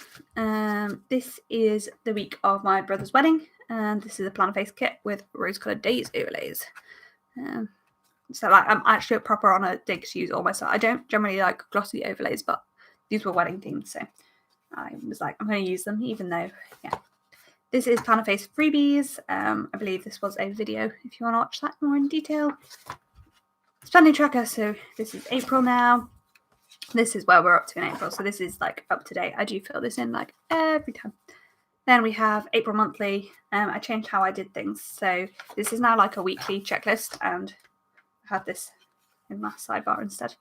This is the week of my brother's wedding, and this is a planner face kit with rose-coloured days overlays. So I'm actually proper on a dig to use all my stuff. I don't generally like glossy overlays, but these were wedding themed, so I was like, I'm going to use them, even though, yeah. This is planner face freebies. I believe this was a video if you want to watch that more in detail. Spending tracker. So this is April now. This is where we're up to in April. So this is like up to date. I do fill this in like every time. Then we have April monthly. I changed how I did things. So this is now like a weekly checklist, and I have this in my sidebar instead.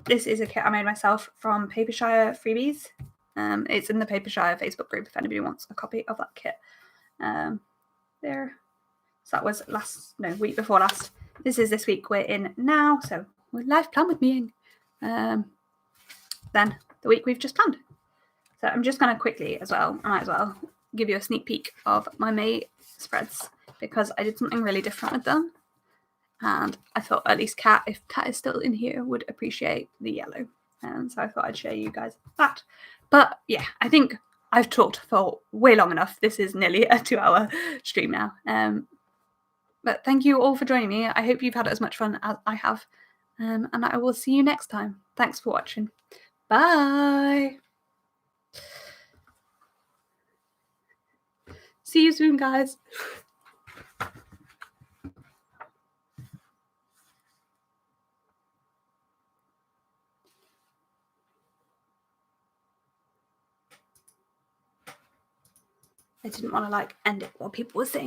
This is a kit I made myself from Papershire Freebies. It's in the Papershire Facebook group if anybody wants a copy of that kit. There. So that was week before last. This is this week we're in now. So we're life plan with me. Then the week we've just planned. So I'm just going to quickly as well, I might as well give you a sneak peek of my May spreads because I did something really different with them. And I thought at least Kat, if Kat is still in here, would appreciate the yellow. And so I thought I'd share you guys that. But yeah, I think I've talked for way long enough. This is nearly a 2-hour stream now. But thank you all for joining me. I hope you've had as much fun as I have. And I will see you next time. Thanks for watching. Bye. See you soon, guys. I didn't want to end it while people were saying